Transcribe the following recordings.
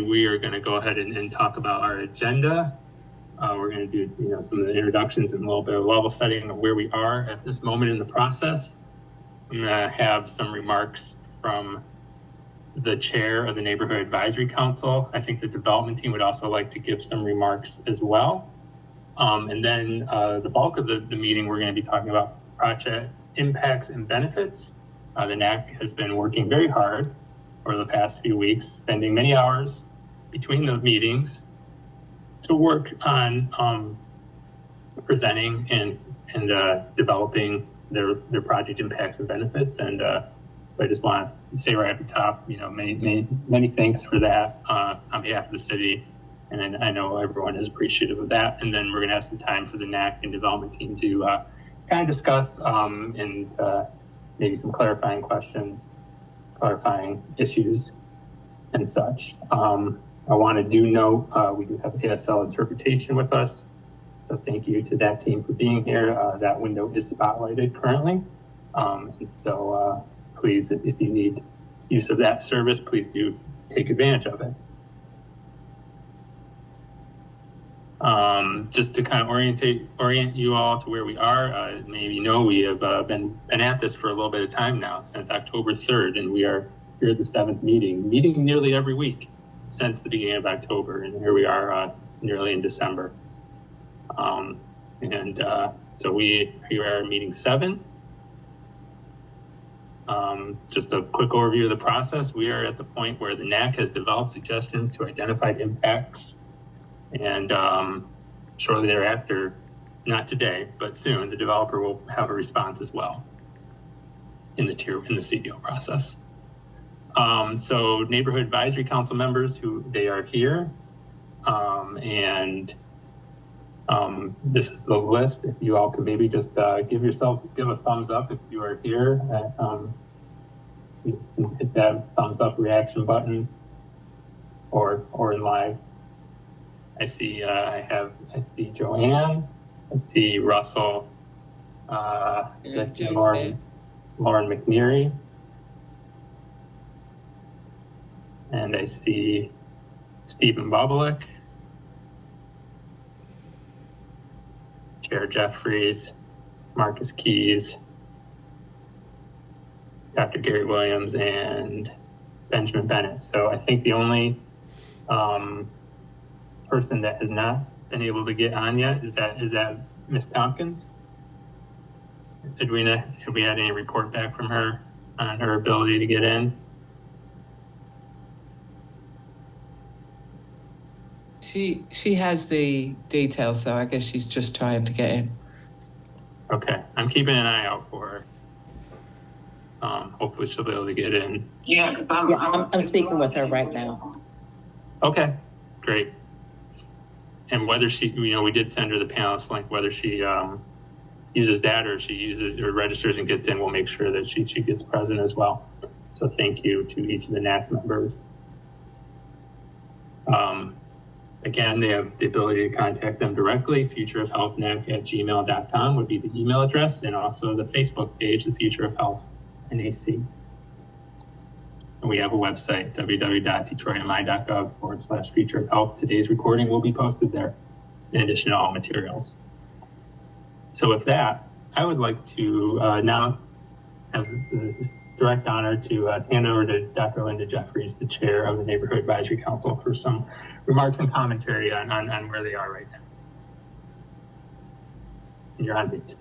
we are going to go ahead and talk about our agenda. We're going to do some of the introductions and a little bit of level setting of where we are at this moment in the process. I'm going to have some remarks from the chair of the Neighborhood Advisory Council. I think the development team would also like to give some remarks as well. And then the bulk of the meeting, we're going to be talking about project impacts and benefits. The NAC has been working very hard over the past few weeks, spending many hours between the meetings to work on presenting and developing their project impacts and benefits. And so I just want to say right at the top, many thanks for that on behalf of the city. And I know everyone is appreciative of that. And then we're going to have some time for the NAC and development team to kind of discuss and maybe some clarifying questions, clarifying issues and such. I want to note we do have ASL interpretation with us. So thank you to that team for being here. That window is spotlighted currently. And so please, if you need use of that service, please do take advantage of it. Just to kind of orient you all to where we are, maybe we have been at this for a little bit of time now, since October 3rd, and we are here at the 7th meeting nearly every week since the beginning of October, and here we are nearly in December. So we are meeting 7. Just a quick overview of the process. We are at the point where the NAC has developed suggestions to identified impacts, and shortly thereafter, not today, but soon, the developer will have a response as well in the CDO process. So Neighborhood Advisory Council members, they are here, and this is the list. If you all could maybe just give a thumbs up if you are here. You can hit that thumbs up reaction button, or in live. I see Joanne. I see Russell. I see Lauren McNeary. And I see Stephen Bobolick, Chair Jeffries, Marcus Keys, Dr. Gary Williams, and Benjamin Bennett. So I think the only person that has not been able to get on yet is that Ms. Tompkins. Edwina, have we had any report back from her on her ability to get in? She has the details, so I guess she's just trying to get in. Okay, I'm keeping an eye out for her. Hopefully she'll be able to get in. I'm speaking with her right now. Okay, great. And whether she, we did send her the panelist link, whether she uses that or she uses or registers and gets in, we'll make sure that she gets present as well. So thank you to each of the NAC members. Again, they have the ability to contact them directly. futureofhealthnac@gmail.com would be the email address, and also the Facebook page, the Future of Health NAC. And we have a website, www.detroitmi.gov/future of health. Today's recording will be posted there, in addition to all materials. So with that, I would like to now have the direct honor to hand over to Dr. Linda Jeffries, the chair of the Neighborhood Advisory Council, for some remarks and commentary on where they are right now. And you're on mute.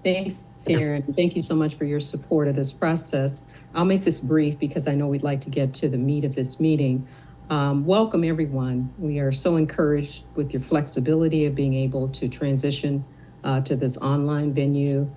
Thanks, Sharon. Thank you so much for your support of this process. I'll make this brief because I know we'd like to get to the meat of this meeting. Welcome, everyone. We are so encouraged with your flexibility of being able to transition to this online venue.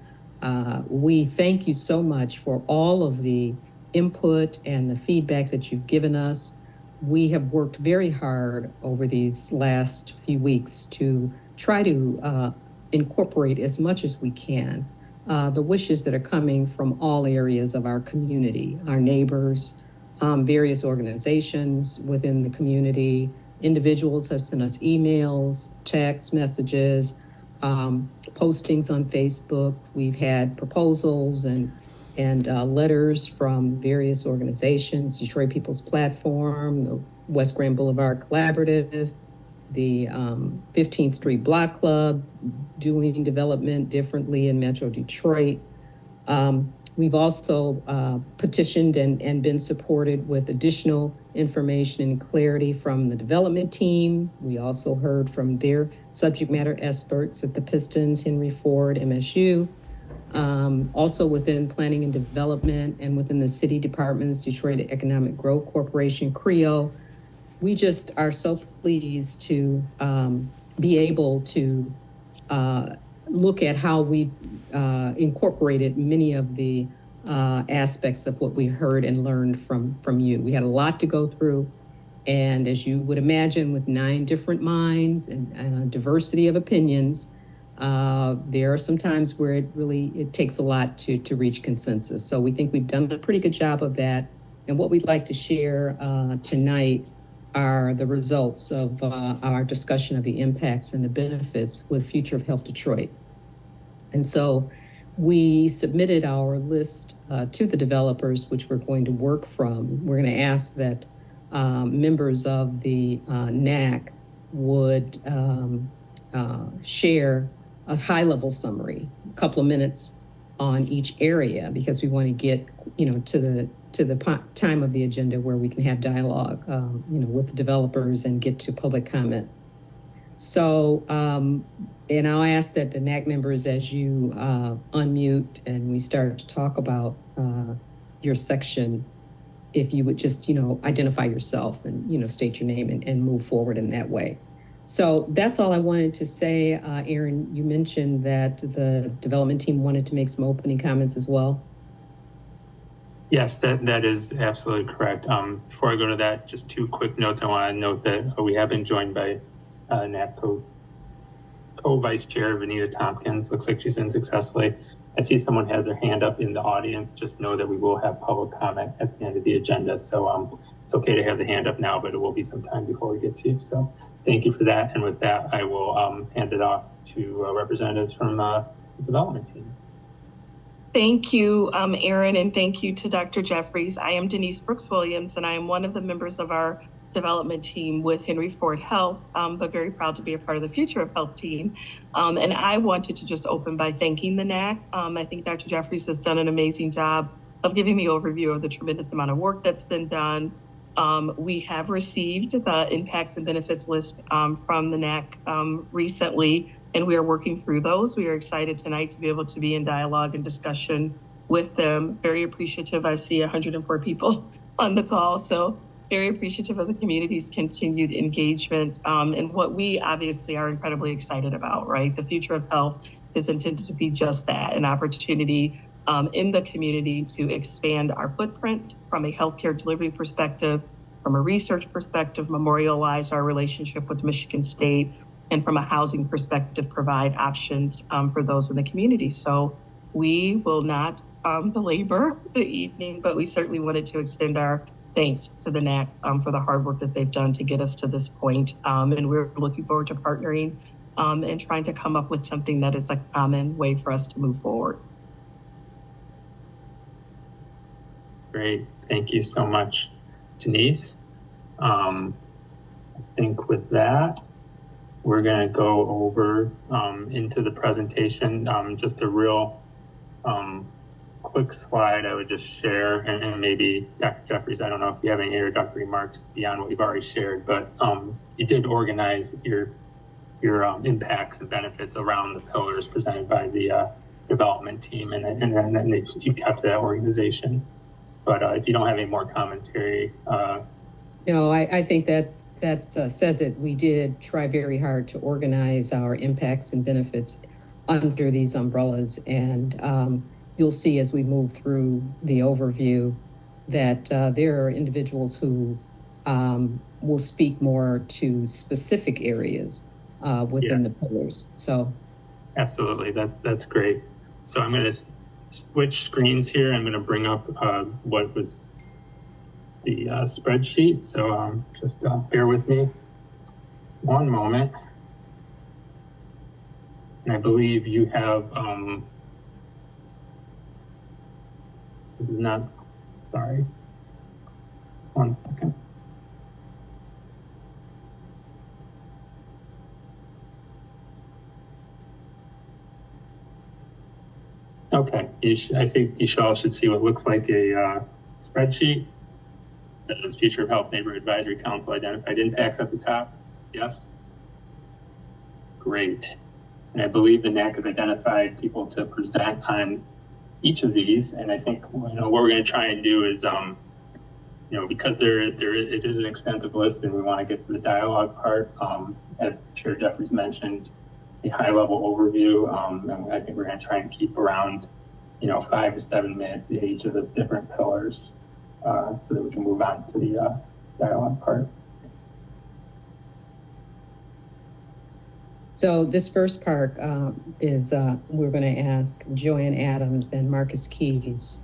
We thank you so much for all of the input and the feedback that you've given us. We have worked very hard over these last few weeks to try to incorporate as much as we can the wishes that are coming from all areas of our community, our neighbors, various organizations within the community. Individuals have sent us emails, text messages, postings on Facebook. We've had proposals and and letters from various organizations, Detroit People's Platform, the West Grand Boulevard Collaborative, the 15th Street Block Club, doing development differently in Metro Detroit. We've also petitioned and been supported with additional information and clarity from the development team. We also heard from their subject matter experts at the Pistons, Henry Ford, MSU. Also within planning and development and within the city departments, Detroit Economic Growth Corporation, CREO. We just are so pleased to be able to look at how we've incorporated many of the aspects of what we heard and learned from you. We had a lot to go through. And as you would imagine, with 9 different minds and a diversity of opinions, there are some times where it takes a lot to reach consensus. So we think we've done a pretty good job of that. And what we'd like to share tonight are the results of our discussion of the impacts and the benefits with Future of Health Detroit. And so we submitted our list to the developers, which we're going to work from. We're going to ask that members of the NAC would share a high-level summary, a couple of minutes on each area, because we want to get to the time of the agenda where we can have dialogue with the developers and get to public comment. So, and I'll ask that the NAC members, as you unmute and we start to talk about your section, if you would just, identify yourself and, state your name and move forward in that way. So that's all I wanted to say. Aaron, you mentioned that the development team wanted to make some opening comments as well. Yes, that is absolutely correct. Before I go to that, just 2 quick notes. I want to note that we have been joined by NAC co-vice chair Vanita Tompkins. Looks like she's in successfully. I see someone has their hand up in the audience. Just know that we will have public comment at the end of the agenda. So it's okay to have the hand up now, but it will be some time before we get to you. So thank you for that. And with that, I will hand it off to representatives from the development team. Thank you, Aaron, and thank you to Dr. Jeffries. I am Denise Brooks-Williams, and I am one of the members of our development team with Henry Ford Health, but very proud to be a part of the Future of Health team. And I wanted to just open by thanking the NAC. I think Dr. Jeffries has done an amazing job of giving me overview of the tremendous amount of work that's been done. We have received the impacts and benefits list from the NAC recently, and we are working through those. We are excited tonight to be able to be in dialogue and discussion with them. Very appreciative. I see 104 people on the call, so very appreciative of the community's continued engagement and what we obviously are incredibly excited about, right? The Future of Health is intended to be just that, an opportunity in the community to expand our footprint from a healthcare delivery perspective, from a research perspective, memorialize our relationship with Michigan State, and from a housing perspective, provide options for those in the community. So we will not belabor the evening, but we certainly wanted to extend our thanks to the NAC for the hard work that they've done to get us to this point. And we're looking forward to partnering and trying to come up with something that is a common way for us to move forward. Great. Thank you so much, Denise. I think with that, we're going to go over into the presentation. Just a real quick slide I would just share, and maybe Dr. Jeffries, I don't know if you have any introductory remarks beyond what you've already shared, but you did organize your impacts and benefits around the pillars presented by the development team, and then you kept that organization. But if you don't have any more commentary. No, I think that says it. We did try very hard to organize our impacts and benefits under these umbrellas, and you'll see as we move through the overview that there are individuals who will speak more to specific areas within the pillars. So, absolutely, that's great. So I'm going to switch screens here. I'm going to bring up what was the spreadsheet. So just bear with me one moment. And I believe you have This is not, sorry. 1 second. Okay, I think you all should see what looks like a spreadsheet. It says Future of Health Neighborhood Advisory Council identified impacts at the top. Yes? Great. And I believe the NAC has identified people to present on each of these. And I think what we're going to try and do is, because it is an extensive list and we want to get to the dialogue part, as Chair Jeffries mentioned, a high-level overview, and I think we're going to try and keep around, 5 to 7 minutes in each of the different pillars, so that we can move on to the dialogue part. So this first part is we're going to ask Joanne Adams and Marcus Keys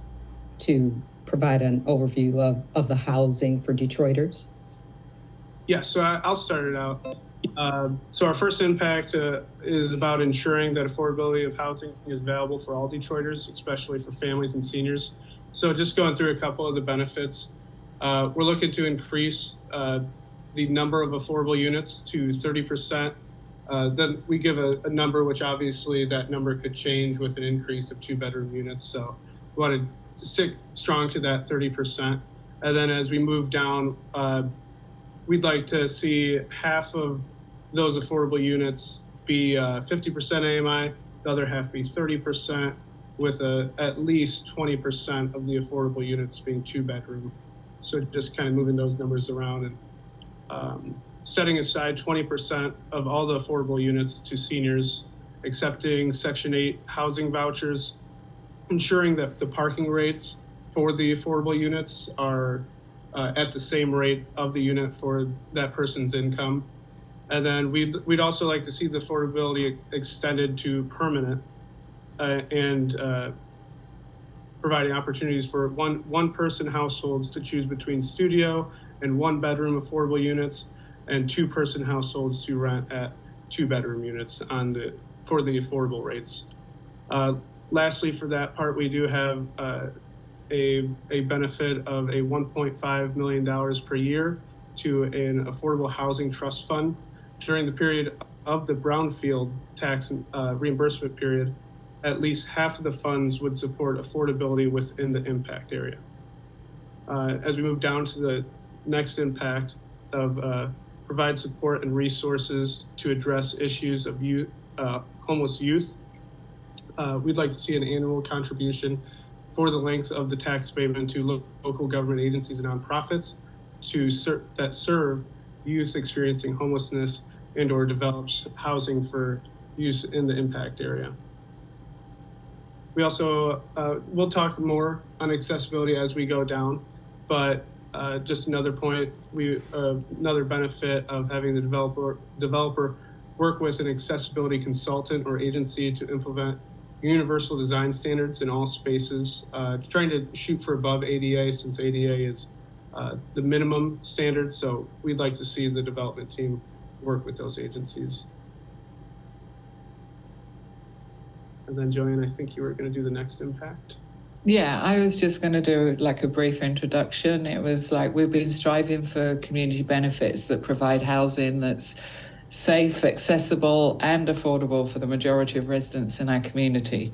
to provide an overview of the housing for Detroiters. Yeah, so I'll start it out. So our first impact is about ensuring that affordability of housing is available for all Detroiters, especially for families and seniors. So just going through a couple of the benefits, we're looking to increase the number of affordable units to 30%. Then we give a number, which obviously that number could change with an increase of 2-bedroom units. So we wanted to stick strong to that 30%. And then as we move down, we'd like to see half of those affordable units be 50% AMI, the other half be 30%, with at least 20% of the affordable units being 2-bedroom. So just kind of moving those numbers around and setting aside 20% of all the affordable units to seniors, accepting Section 8 housing vouchers, ensuring that the parking rates for the affordable units are at the same rate of the unit for that person's income. And then we'd also like to see the affordability extended to permanent and providing opportunities for one-person households to choose between studio and 1-bedroom affordable units, and 2-person households to rent at 2-bedroom units for the affordable rates. Lastly, for that part, we do have a benefit of a $1.5 million per year to an affordable housing trust fund. During the period of the brownfield tax reimbursement period, at least half of the funds would support affordability within the impact area. As we move down to the next impact of provide support and resources to address issues of homeless youth, we'd like to see an annual contribution for the length of the tax payment to local government agencies and nonprofits that serve youth experiencing homelessness and or develops housing for use in the impact area. We also, we'll talk more on accessibility as we go down, but just another point, another benefit of having the developer work with an accessibility consultant or agency to implement universal design standards in all spaces, trying to shoot for above ADA, since ADA is the minimum standard. So we'd like to see the development team work with those agencies. And then Joanne, I think you were going to do the next impact. Yeah, I was just going to do like a brief introduction. It was like we've been striving for community benefits that provide housing that's safe, accessible, and affordable for the majority of residents in our community.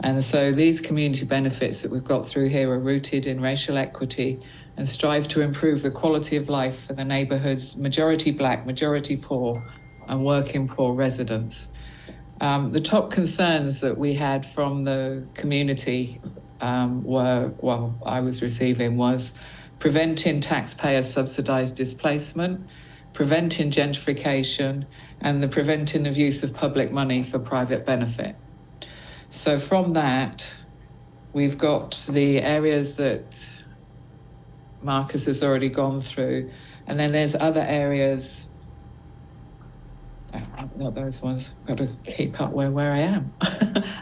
And so these community benefits that we've got through here are rooted in racial equity and strive to improve the quality of life for the neighborhood's majority Black, majority poor, and working poor residents. The top concerns that we had from the community I was receiving was preventing taxpayer subsidized displacement, preventing gentrification, and the preventing of use of public money for private benefit. So from that, we've got the areas that Marcus has already gone through, and then there's other areas. Not those ones. Got to keep up where I am.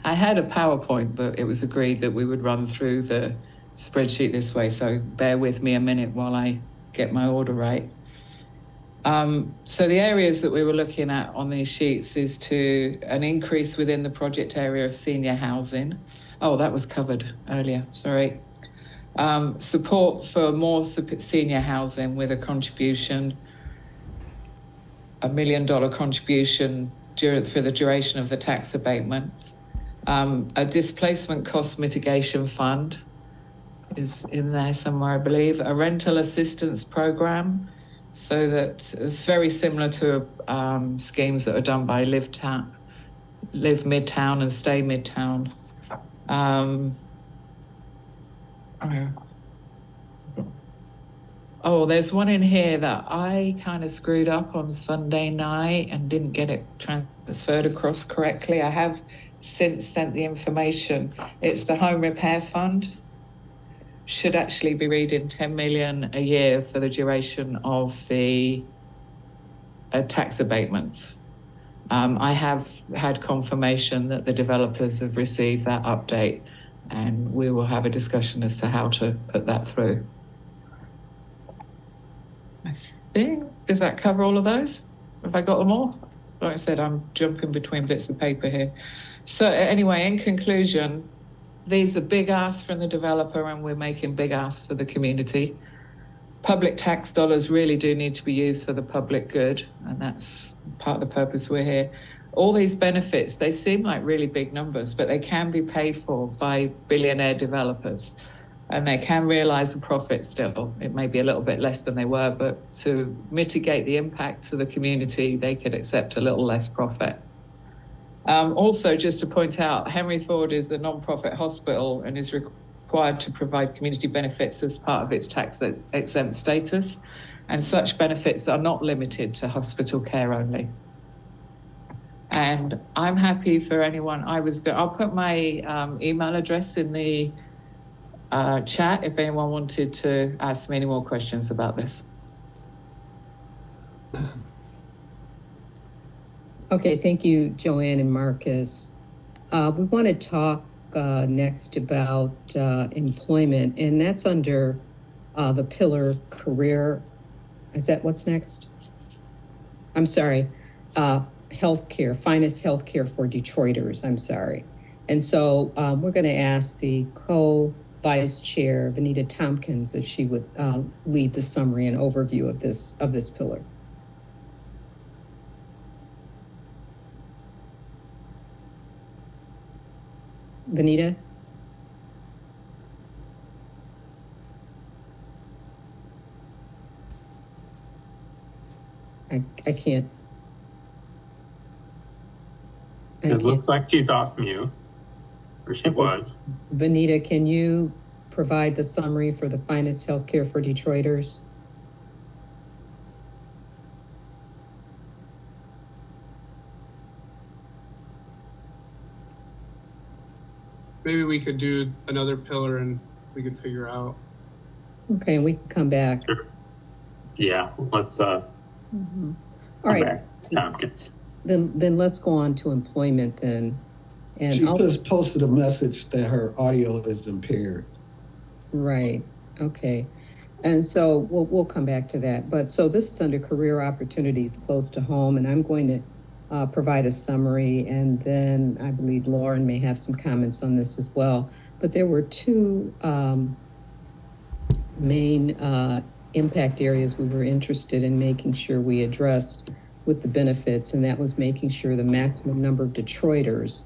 I had a PowerPoint, but it was agreed that we would run through the spreadsheet this way. So bear with me a minute while I get my order right. So the areas that we were looking at on these sheets is to an increase within the project area of senior housing. Oh, that was covered earlier. Sorry. Support for more senior housing with a contribution, $1 million contribution for the duration of the tax abatement. A displacement cost mitigation fund is in there somewhere, I believe. A rental assistance program, so that it's very similar to schemes that are done by Live Midtown and Stay Midtown. Oh, there's one in here that I kind of screwed up on Sunday night and didn't get it transferred across correctly. I have since sent the information. It's the home repair fund. Should actually be reading 10 million a year for the duration of the tax abatements. I have had confirmation that the developers have received that update, and we will have a discussion as to how to put that through. I think, does that cover all of those? Have I got them all? Like I said, I'm jumping between bits of paper here. So anyway, in conclusion, these are big asks from the developer, and we're making big asks for the community. Public tax dollars really do need to be used for the public good, and that's part of the purpose we're here. All these benefits, they seem like really big numbers, but they can be paid for by billionaire developers, and they can realize a profit still. It may be a little bit less than they were, but to mitigate the impact to the community, they could accept a little less profit. Also, just to point out, Henry Ford is a non-profit hospital and is required to provide community benefits as part of its tax-exempt status, and such benefits are not limited to hospital care only. And I'm happy for anyone. I'll put my email address in the chat if anyone wanted to ask me any more questions about this. Okay, thank you, Joanne and Marcus. We want to talk next about employment, and that's under the pillar career. Is that what's next? I'm sorry, healthcare, finest healthcare for Detroiters, I'm sorry. And so we're going to ask the co-vice chair, Vanita Tompkins, if she would lead the summary and overview of this pillar. Vanita? I can't. It looks like she's off mute, or she was. Vanita, can you provide the summary for the finest healthcare for Detroiters? Maybe we could do another pillar and we could figure out. Okay, and we can come back. Sure. Yeah, let's All right. back to Tompkins. Then let's go on to employment then. And she just posted a message that her audio is impaired. Right. Okay. And so we'll come back to that. But so this is under career opportunities close to home, and I'm going to provide a summary, and then I believe Lauren may have some comments on this as well. But there were two main impact areas we were interested in making sure we addressed with the benefits, and that was making sure the maximum number of Detroiters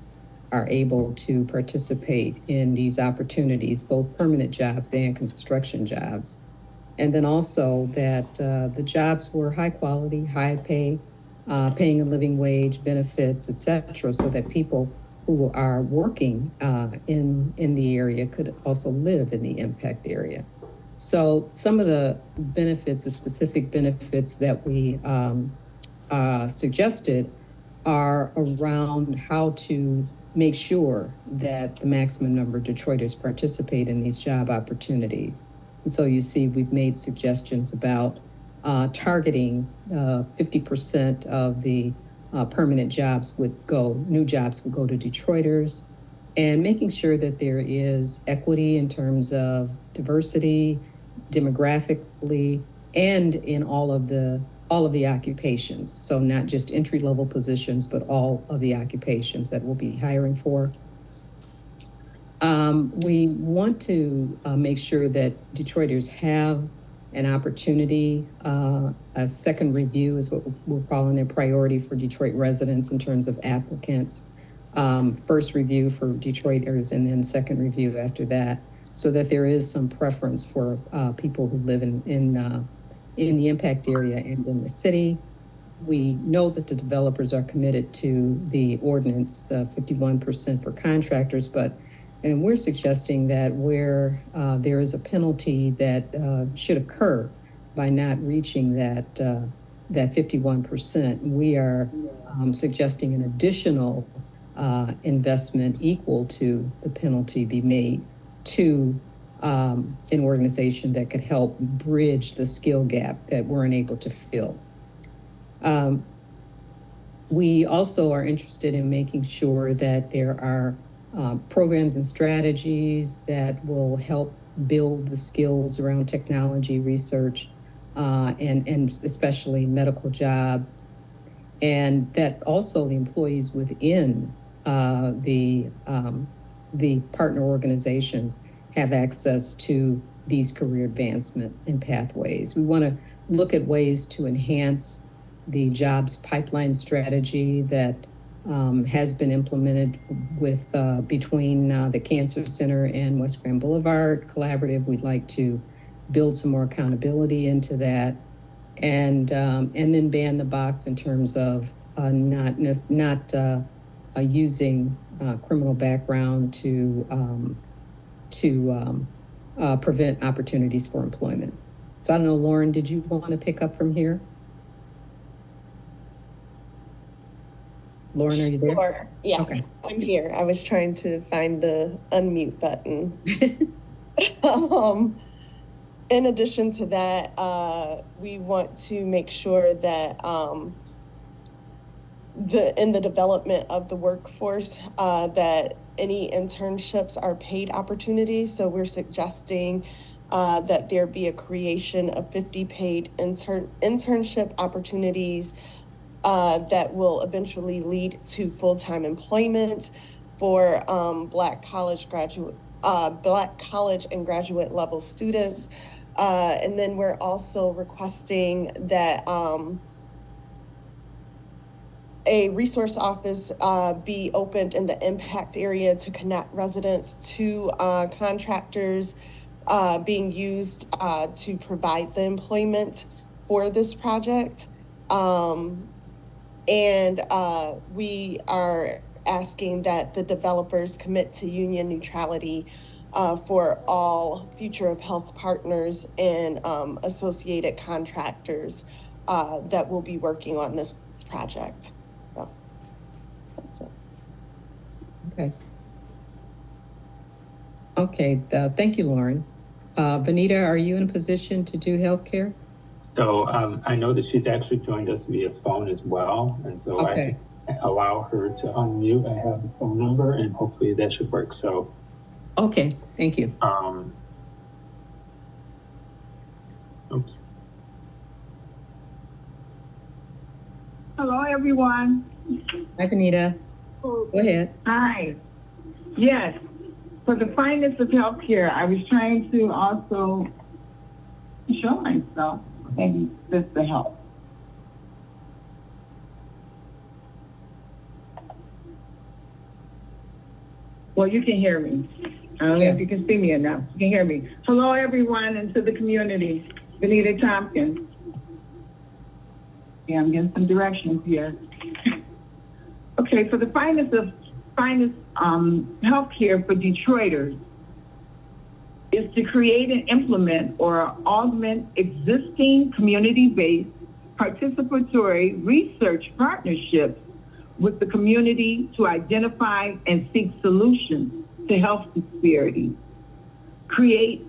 are able to participate in these opportunities, both permanent jobs and construction jobs. And then also that the jobs were high quality, high pay, paying a living wage, benefits, et cetera, so that people who are working in the area could also live in the impact area. So some of the benefits, the specific benefits that we suggested are around how to make sure that the maximum number of Detroiters participate in these job opportunities. And so you see, we've made suggestions about targeting 50% of the permanent jobs new jobs would go to Detroiters, and making sure that there is equity in terms of diversity, demographically, and in all of the occupations. So not just entry-level positions, but all of the occupations that we'll be hiring for. We want to make sure that Detroiters have an opportunity. A second review is what we're calling a priority for Detroit residents in terms of applicants. First review for Detroiters and then second review after that, so that there is some preference for people who live in the impact area and in the city. We know that the developers are committed to the ordinance, 51% for contractors, and we're suggesting that where there is a penalty that should occur by not reaching that 51%, we are suggesting an additional investment equal to the penalty be made to an organization that could help bridge the skill gap that we're unable to fill. We also are interested in making sure that there are programs and strategies that will help build the skills around technology research and especially medical jobs, and that also the employees within the partner organizations have access to these career advancement and pathways. We want to look at ways to enhance the jobs pipeline strategy that has been implemented with between the Cancer Center and West Grand Boulevard Collaborative. We'd like to build some more accountability into that, and then ban the box in terms of not using criminal background to prevent opportunities for employment. So I don't know, Lauren, did you want to pick up from here? Lauren, are you there? Sure. Yes, okay. I'm here. I was trying to find the unmute button. In addition to that, we want to make sure that in the development of the workforce, that any internships are paid opportunities. So we're suggesting that there be a creation of 50 paid internship opportunities that will eventually lead to full-time employment for Black college and graduate level students. And then we're also requesting that a resource office be opened in the impact area to connect residents to contractors being used to provide the employment for this project. And we are asking that the developers commit to union neutrality for all future of health partners and associated contractors that will be working on this project. So that's it. Okay, thank you, Lauren. Vanita, are you in a position to do healthcare? So I know that she's actually joined us via phone as well. And so okay. I allow her to unmute. I have the phone number and hopefully that should work. So. Okay, thank you. Oops. Hello, everyone. Hi, Vanita. Go ahead. Hi. Yes. For the finest of healthcare, I was trying to also show myself. Maybe this will help. Well, you can hear me. I don't know if you can see me enough. You can hear me. Hello, everyone, and to the community. Vanita Tompkins. Yeah, I'm getting some directions here. Okay, for the finest healthcare for Detroiters is to create and implement or augment existing community-based participatory research partnerships with the community to identify and seek solutions to health disparities. Create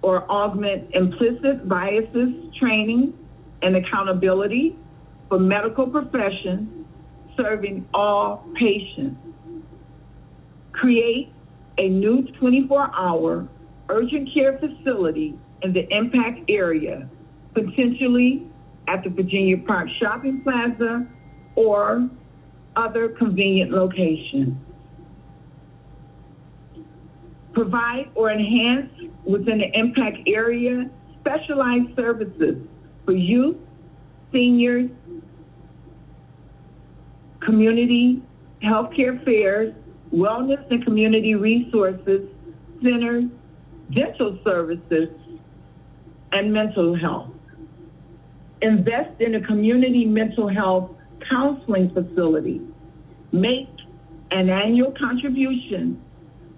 or augment implicit biases, training, and accountability for medical professions serving all patients. Create a new 24-hour urgent care facility in the impact area, potentially at the Virginia Park Shopping Plaza or other convenient locations. Provide or enhance within the impact area specialized services for youth, seniors, community healthcare fairs, wellness and community resources, centers, dental services, and mental health. Invest in a community mental health counseling facility. Make an annual contribution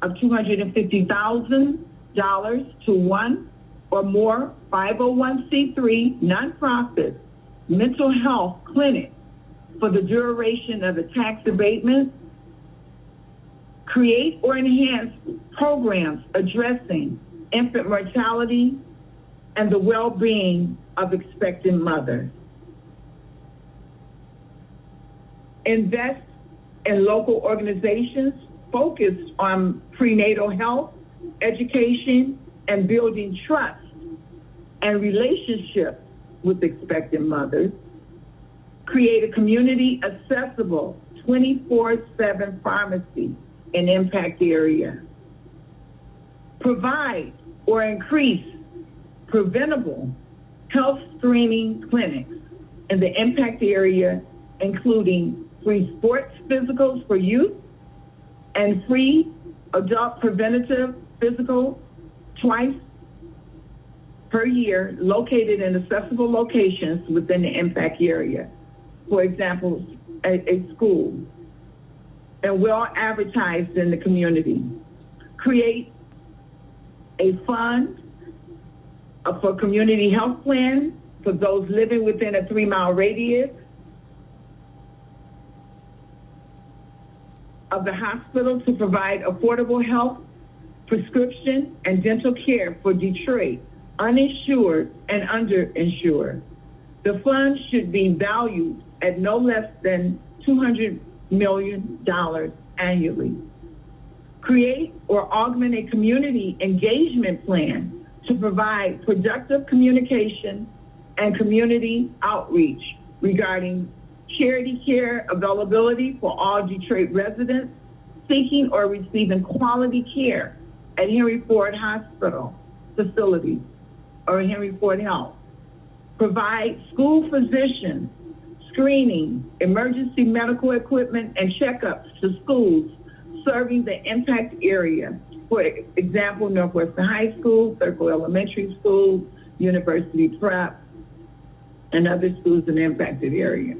of $250,000 to one or more 501c3 nonprofit mental health clinic for the duration of the tax abatement. Create or enhance programs addressing infant mortality and the well-being of expectant mothers. Invest in local organizations focused on prenatal health, education, and building trust and relationships with expectant mothers. Create a community accessible 24/7 pharmacy in impact area. Provide or increase preventable health screening clinics in the impact area, including free sports physicals for youth and free adult preventative physical twice per year located in accessible locations within the impact area. For example, a school, and well advertised in the community. Create a fund for community health plan for those living within a 3-mile radius of the hospital to provide affordable health, prescription, and dental care for Detroit uninsured and underinsured. The fund should be valued at no less than $200 million annually. Create or augment a community engagement plan to provide productive communication and community outreach regarding charity care availability for all Detroit residents seeking or receiving quality care at Henry Ford Hospital facility or Henry Ford Health. Provide school physicians screening, emergency medical equipment, and checkups to schools serving the impact area. For example, Northwestern High School, Circle Elementary School, University Prep, and other schools in the impacted area.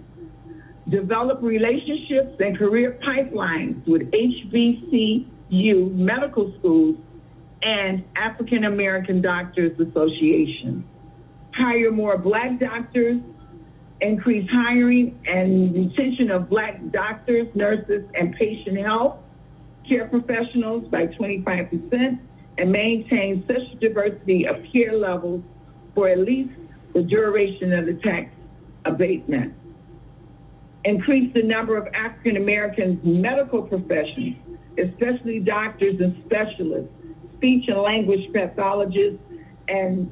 Develop relationships and career pipelines with HBCU medical schools and African American Doctors Association. Hire more Black doctors, increase hiring and retention of Black doctors, nurses, and patient health care professionals by 25%, and maintain such diversity of care levels for at least the duration of the tax abatement. Increase the number of African American medical professionals, especially doctors and specialists, speech and language pathologists, and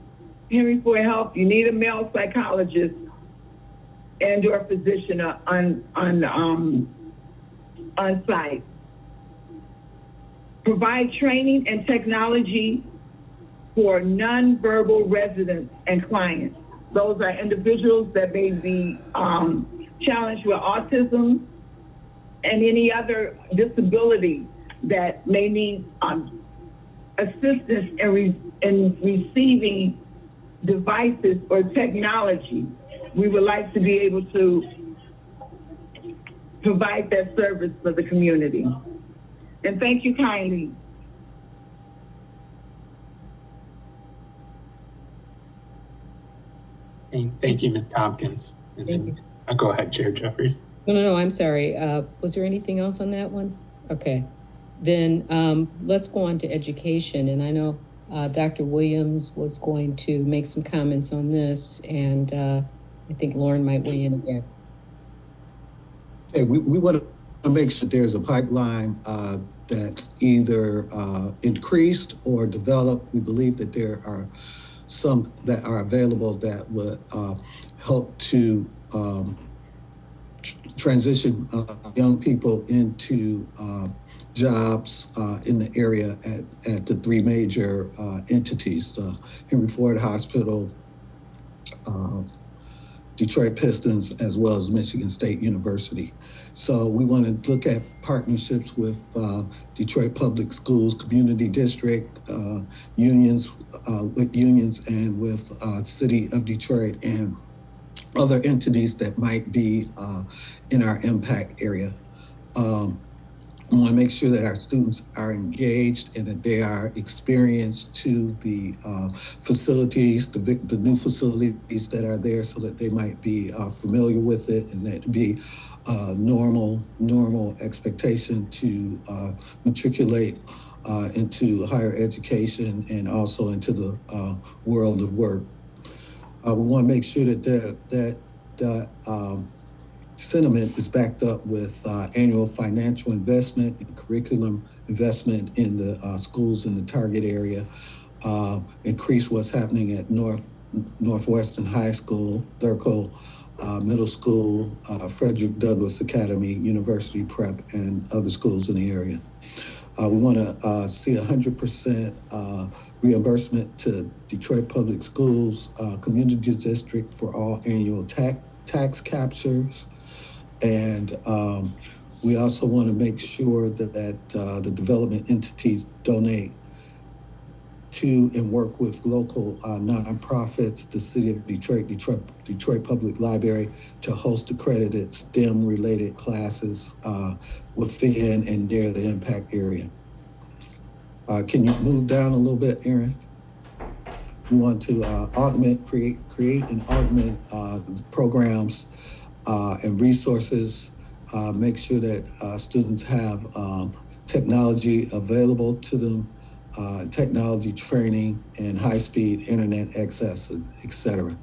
Henry Ford Health, you need a male psychologist and or physician on site. Provide training and technology for nonverbal residents and clients. Those are individuals that may be challenged with autism and any other disability that may need assistance in receiving devices or technology. We would like to be able to provide that service for the community. And thank you kindly. Thank you, Ms. Tompkins. Thank you. Go ahead, Chair Jeffries. No, I'm sorry. Was there anything else on that one? Okay. Then let's go on to education. And I know Dr. Williams was going to make some comments on this, and I think Lauren might weigh in again. Okay, we want to make sure there's a pipeline that's either increased or developed. We believe that there are some that are available that would help to transition young people into jobs in the area at the three major entities, Henry Ford Hospital, Detroit Pistons, as well as Michigan State University. So we want to look at partnerships with Detroit Public Schools, Community District, unions, and with City of Detroit and other entities that might be in our impact area. We want to make sure that our students are engaged and that they are experienced to the facilities, the new facilities that are there, so that they might be familiar with it, and that it be normal expectation to matriculate into higher education and also into the world of work. We want to make sure that the sentiment is backed up with annual financial investment and curriculum investment in the schools in the target area, increase what's happening at Northwestern High School, Thurko Middle School, Frederick Douglass Academy, University Prep, and other schools in the area. We want to see 100% reimbursement to Detroit Public Schools, Community District for all annual tax captures. And we also want to make sure that the development entities donate to and work with local nonprofits, the City of Detroit Public Library, to host accredited STEM-related classes within and near the impact area. Can you move down a little bit, Aaron? We want to create and augment programs and resources, make sure that students have technology available to them, technology training and high-speed internet access, etc.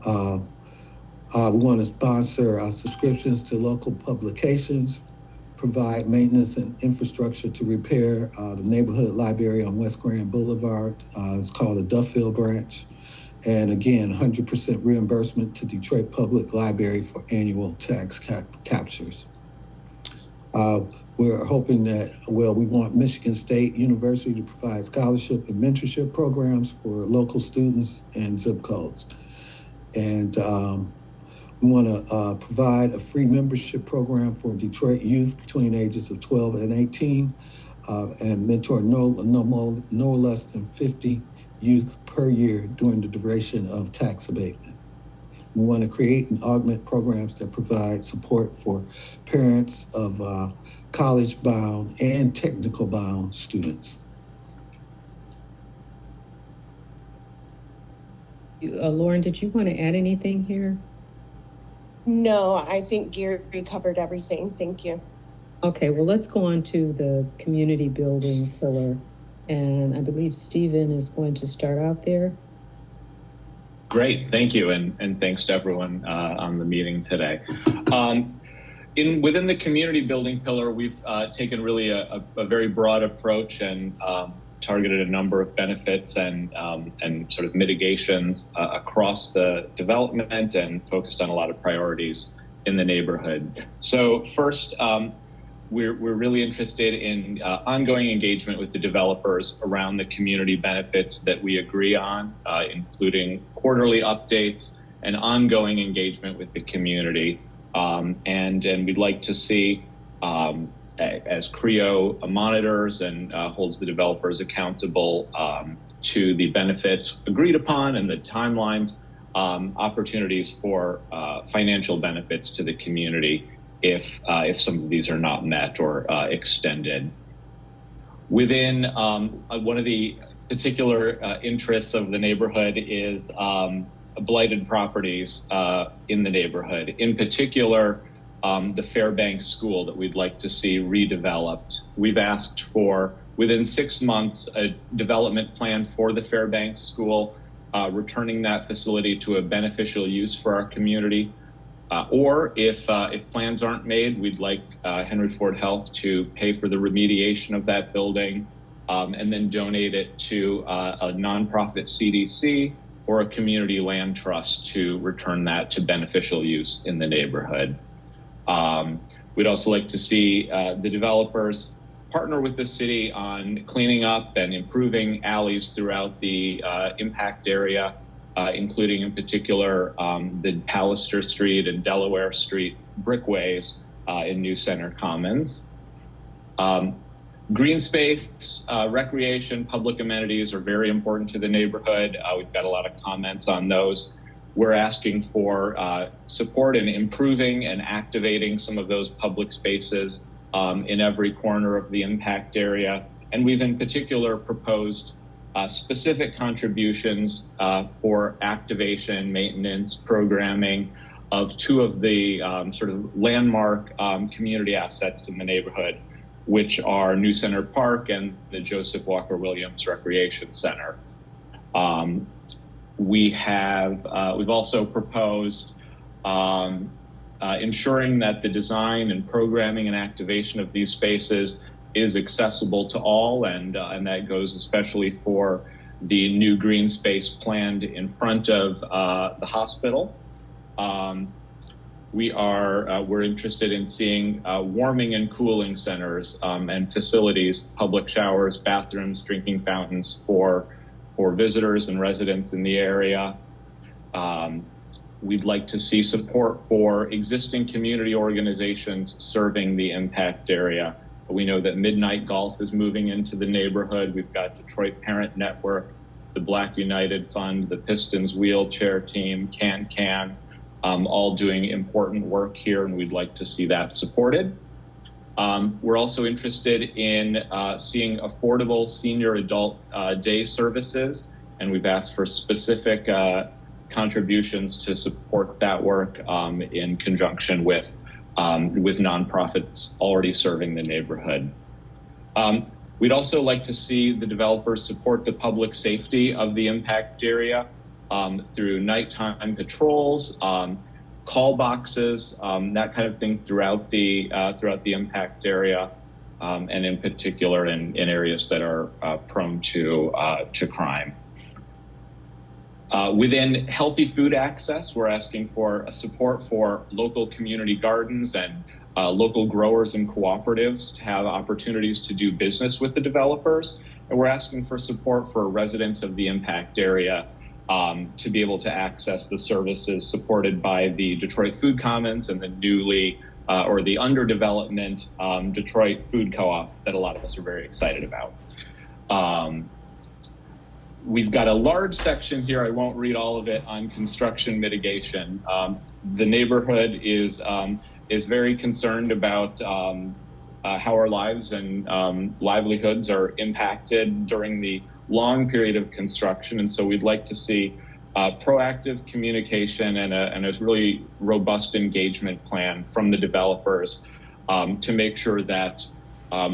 We want to sponsor subscriptions to local publications, provide maintenance and infrastructure to repair the neighborhood library on West Grand Boulevard. It's called the Duffield Branch. And again, 100% reimbursement to Detroit Public Library for annual tax captures. We're hoping that, we want Michigan State University to provide scholarship and mentorship programs for local students and zip codes. And we want to provide a free membership program for Detroit youth between ages of 12 and 18 and mentor no less than 50 youth per year during the duration of tax abatement. We want to create and augment programs that provide support for parents of college-bound and technical-bound students. Lauren, did you want to add anything here? No, I think Gary covered everything. Thank you. Okay, well, let's go on to the community building pillar. And I believe Stephen is going to start out there. Great, thank you, and thanks to everyone on the meeting today. Within the community building pillar, we've taken really a very broad approach and targeted a number of benefits and sort of mitigations across the development and focused on a lot of priorities in the neighborhood. So first, we're really interested in ongoing engagement with the developers around the community benefits that we agree on, including quarterly updates and ongoing engagement with the community. And we'd like to see, as CREO monitors and holds the developers accountable to the benefits agreed upon and the timelines, opportunities for financial benefits to the community if some of these are not met or extended. Within one of the particular interests of the neighborhood is blighted properties in the neighborhood. In particular, the Fairbanks School that we'd like to see redeveloped. We've asked for, within 6 months, a development plan for the Fairbanks School, returning that facility to a beneficial use for our community. Or if plans aren't made, we'd like Henry Ford Health to pay for the remediation of that building and then donate it to a nonprofit CDC or a community land trust to return that to beneficial use in the neighborhood. We'd also like to see the developers partner with the city on cleaning up and improving alleys throughout the impact area, including in particular the Pallister Street and Delaware Street brickways in New Center Commons. Green space, recreation, public amenities are very important to the neighborhood. We've got a lot of comments on those. We're asking for support in improving and activating some of those public spaces in every corner of the impact area. And we've in particular proposed specific contributions for activation, maintenance, programming of two of the sort of landmark community assets in the neighborhood, which are New Center Park and the Joseph Walker Williams Recreation Center. We've also proposed ensuring that the design and programming and activation of these spaces is accessible to all, and that goes especially for the new green space planned in front of the hospital. We're interested in seeing warming and cooling centers and facilities, public showers, bathrooms, drinking fountains for visitors and residents in the area. We'd like to see support for existing community organizations serving the impact area. We know that Midnight Golf is moving into the neighborhood. We've got Detroit Parent Network, the Black United Fund, the Pistons wheelchair team, Can, all doing important work here, and we'd like to see that supported. We're also interested in seeing affordable senior adult day services, and we've asked for specific contributions to support that work in conjunction with nonprofits already serving the neighborhood. We'd also like to see the developers support the public safety of the impact area through nighttime patrols, call boxes, that kind of thing throughout the impact area, and in particular in areas that are prone to crime. Within healthy food access, we're asking for support for local community gardens and local growers and cooperatives to have opportunities to do business with the developers. And we're asking for support for residents of the impact area to be able to access the services supported by the Detroit Food Commons and the newly or the underdevelopment Detroit Food Co-op that a lot of us are very excited about. We've got a large section here, I won't read all of it, on construction mitigation. The neighborhood is very concerned about how our lives and livelihoods are impacted during the long period of construction. And so we'd like to see proactive communication and a really robust engagement plan from the developers to make sure that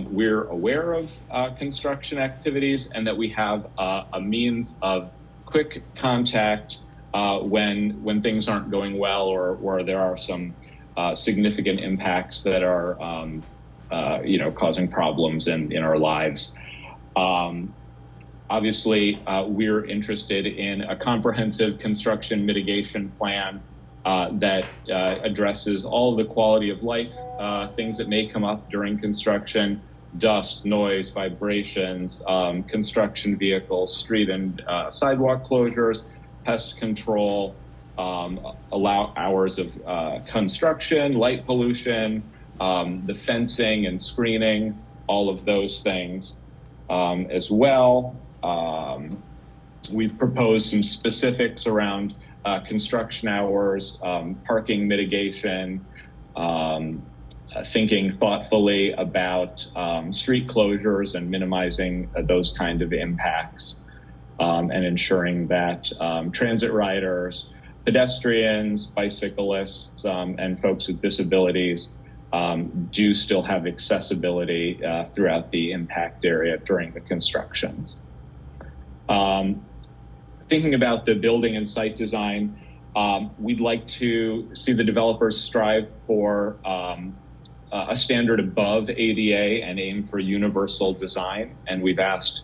we're aware of construction activities and that we have a means of quick contact when things aren't going well or there are some significant impacts that are causing problems in our lives. Obviously, we're interested in a comprehensive construction mitigation plan that addresses all of the quality of life things that may come up during construction: dust, noise, vibrations, construction vehicles, street and sidewalk closures, pest control, allow hours of construction, light pollution, the fencing and screening, all of those things as well. We've proposed some specifics around construction hours, parking mitigation, thinking thoughtfully about street closures and minimizing those kind of impacts, and ensuring that transit riders, pedestrians, bicyclists, and folks with disabilities do still have accessibility throughout the impact area during the constructions. Thinking about the building and site design, we'd like to see the developers strive for a standard above ADA and aim for universal design. And we've asked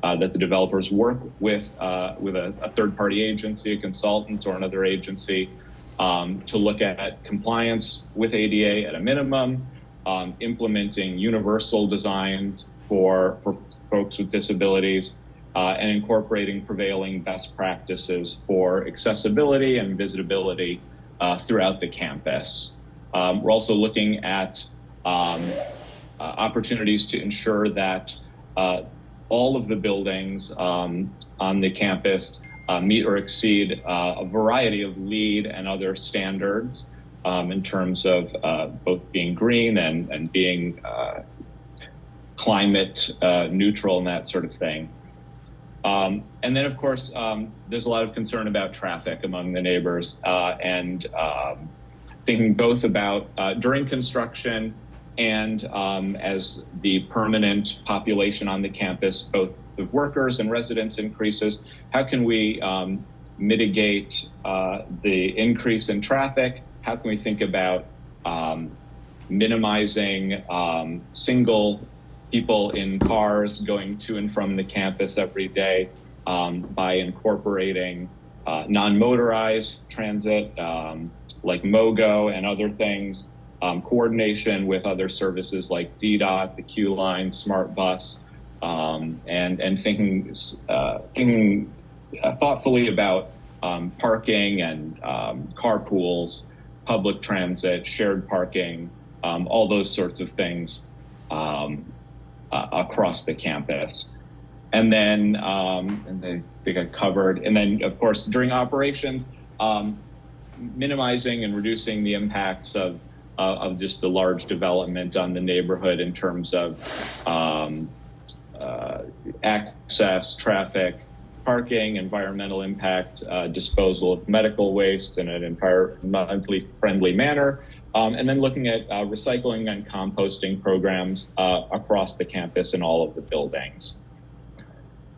that the developers work with a third-party agency, a consultant, or another agency to look at compliance with ADA at a minimum, implementing universal designs for folks with disabilities, and incorporating prevailing best practices for accessibility and visitability throughout the campus. We're also looking at opportunities to ensure that all of the buildings on the campus meet or exceed a variety of LEED and other standards in terms of both being green and being climate neutral and that sort of thing. And then, of course, there's a lot of concern about traffic among the neighbors and thinking both about during construction and as the permanent population on the campus, both of workers and residents increases, how can we mitigate the increase in traffic? How can we think about minimizing single people in cars going to and from the campus every day by incorporating non-motorized transit like MOGO and other things, coordination with other services like DDOT, the Q Line, Smart Bus, and thinking thoughtfully about parking and carpools, public transit, shared parking, all those sorts of things across the campus. And then, and I think I covered, and then of course, during operations, minimizing and reducing the impacts of just the large development on the neighborhood in terms of access, traffic, parking, environmental impact, disposal of medical waste in an environmentally friendly manner, and then looking at recycling and composting programs across the campus in all of the buildings.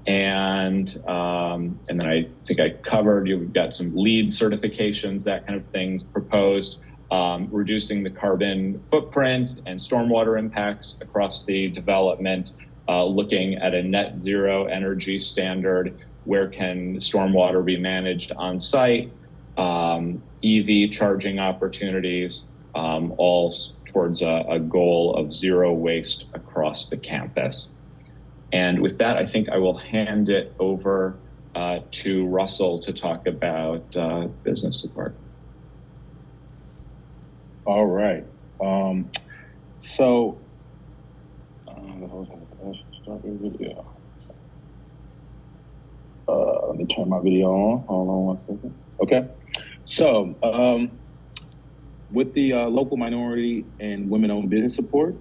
And then I think I covered, you've got some LEED certifications, that kind of thing proposed, reducing the carbon footprint and stormwater impacts across the development, looking at a net zero energy standard, where can stormwater be managed on site, EV charging opportunities, all towards a goal of zero waste across the campus. And with that, I think I will hand it over to Russell to talk about business support. All right. Start the video. Let me turn my video on. Hold on 1 second. Okay. So with the local minority and women-owned business support,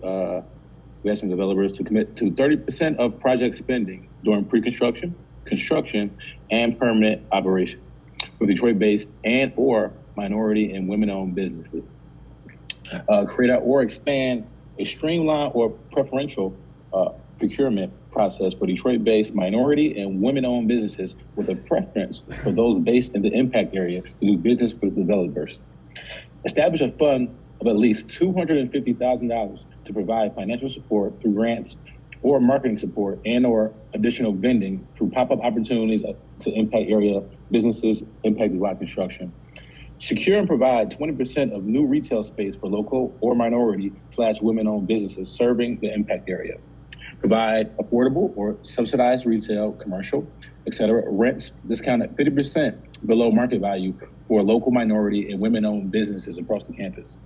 we asked some developers to commit to 30% of project spending during pre-construction, construction, and permanent operations for Detroit-based and or minority and women-owned businesses. Create or expand a streamlined or preferential procurement process for Detroit-based minority and women-owned businesses with a preference for those based in the impact area to do business with developers. Establish a fund of at least $250,000 to provide financial support through grants or marketing support and or additional vending through pop-up opportunities to impact area businesses impacted by construction. Secure and provide 20% of new retail space for local or minority/women-owned businesses serving the impact area. Provide affordable or subsidized retail, commercial, etc. rents discounted 50% below market value for local minority and women-owned businesses across the campus.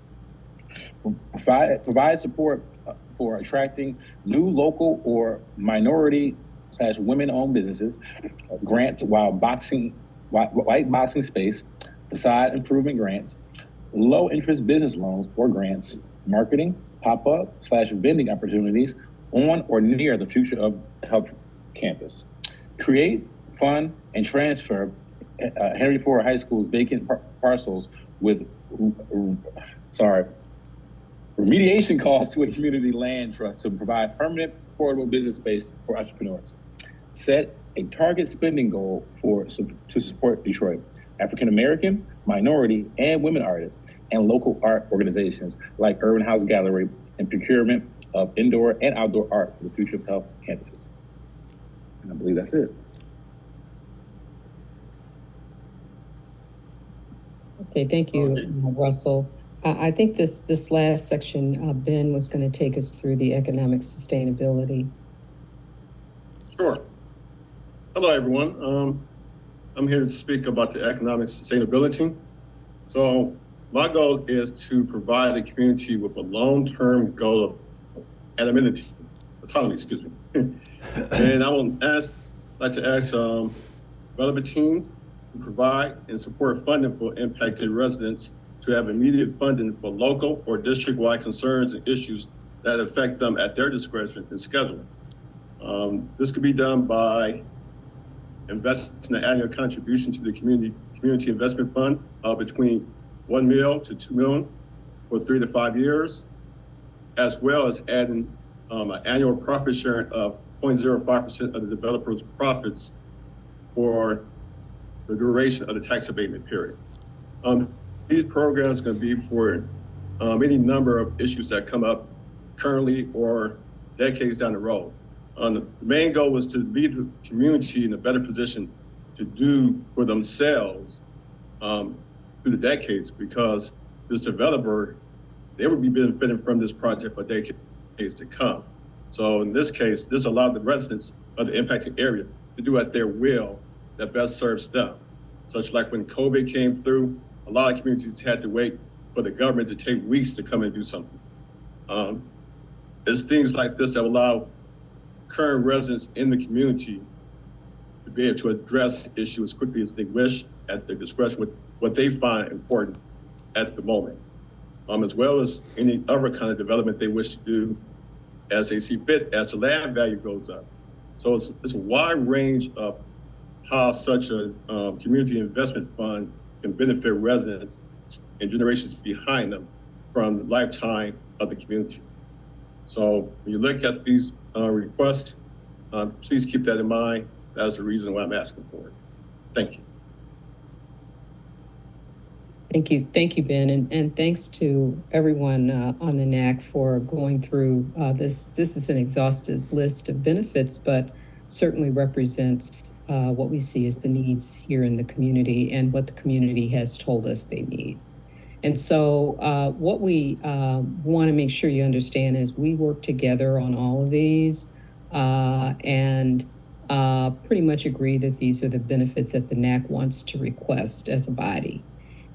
Provide support for attracting new local or minority/women-owned businesses, grants white boxing space, facade improvement grants, low interest business loans or grants, marketing, pop-up/vending opportunities on or near the future of Health campus. Create, fund, and transfer Henry Ford High School's vacant parcels with remediation costs to a community land trust to provide permanent affordable business space for entrepreneurs. Set a target spending goal to support Detroit, African American, minority, and women artists, and local art organizations like Urban House Gallery, and procurement of indoor and outdoor art for the future of Health campuses. And I believe that's it. Okay, thank you, Russell. I think this last section, Ben was going to take us through the economic sustainability. Sure. Hello, everyone. I'm here to speak about the economic sustainability. So my goal is to provide the community with a long-term goal of autonomy, excuse me. And I will like to ask relevant team to provide and support funding for impacted residents to have immediate funding for local or district-wide concerns and issues that affect them at their discretion and scheduling. This could be done by investing an annual contribution to the community investment fund between $1 million to $2 million for 3 to 5 years, as well as adding an annual profit sharing of 0.05% of the developer's profits for the duration of the tax abatement period. These programs can be for any number of issues that come up currently or decades down the road. The main goal was to leave the community in a better position to do for themselves through the decades, because this developer, they would be benefiting from this project for decades to come. So in this case, this allowed the residents of the impacted area to do at their will that best serves them. Such like when COVID came through, a lot of communities had to wait for the government to take weeks to come and do something. It's things like this that allow current residents in the community to be able to address the issue as quickly as they wish at their discretion with what they find important at the moment, as well as any other kind of development they wish to do as they see fit as the land value goes up. So it's a wide range of how such a community investment fund can benefit residents and generations behind them from the lifetime of the community. So when you look at these requests, please keep that in mind. That's the reason why I'm asking for it. Thank you. Thank you, Ben, and thanks to everyone on the NAC for going through this. This is an exhaustive list of benefits, but certainly represents what we see as the needs here in the community and what the community has told us they need. And so what we want to make sure you understand is we work together on all of these and pretty much agree that these are the benefits that the NAC wants to request as a body.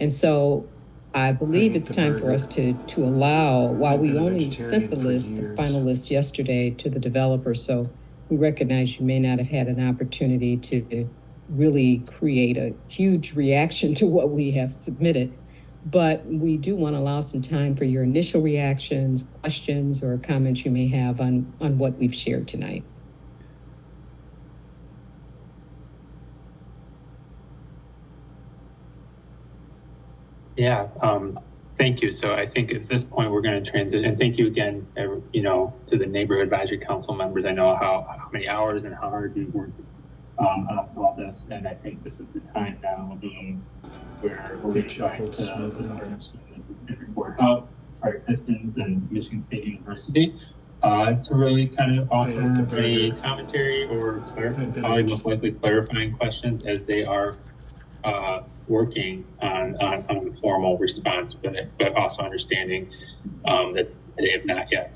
And so I believe it's time for us to allow, while we only sent the final list yesterday to the developer, so we recognize you may not have had an opportunity to really create a huge reaction to what we have submitted. But we do want to allow some time for your initial reactions, questions, or comments you may have on what we've shared tonight. Yeah, thank you. So I think at this point we're going to transition. And thank you again, to the Neighborhood Advisory Council members. I know how many hours and how hard you've worked on all this, and I think this is the time now where we're going to try to report out our Pistons and Michigan State University to really kind of offer a commentary or probably most likely clarifying questions as they are working on the formal response, but also understanding that they have not yet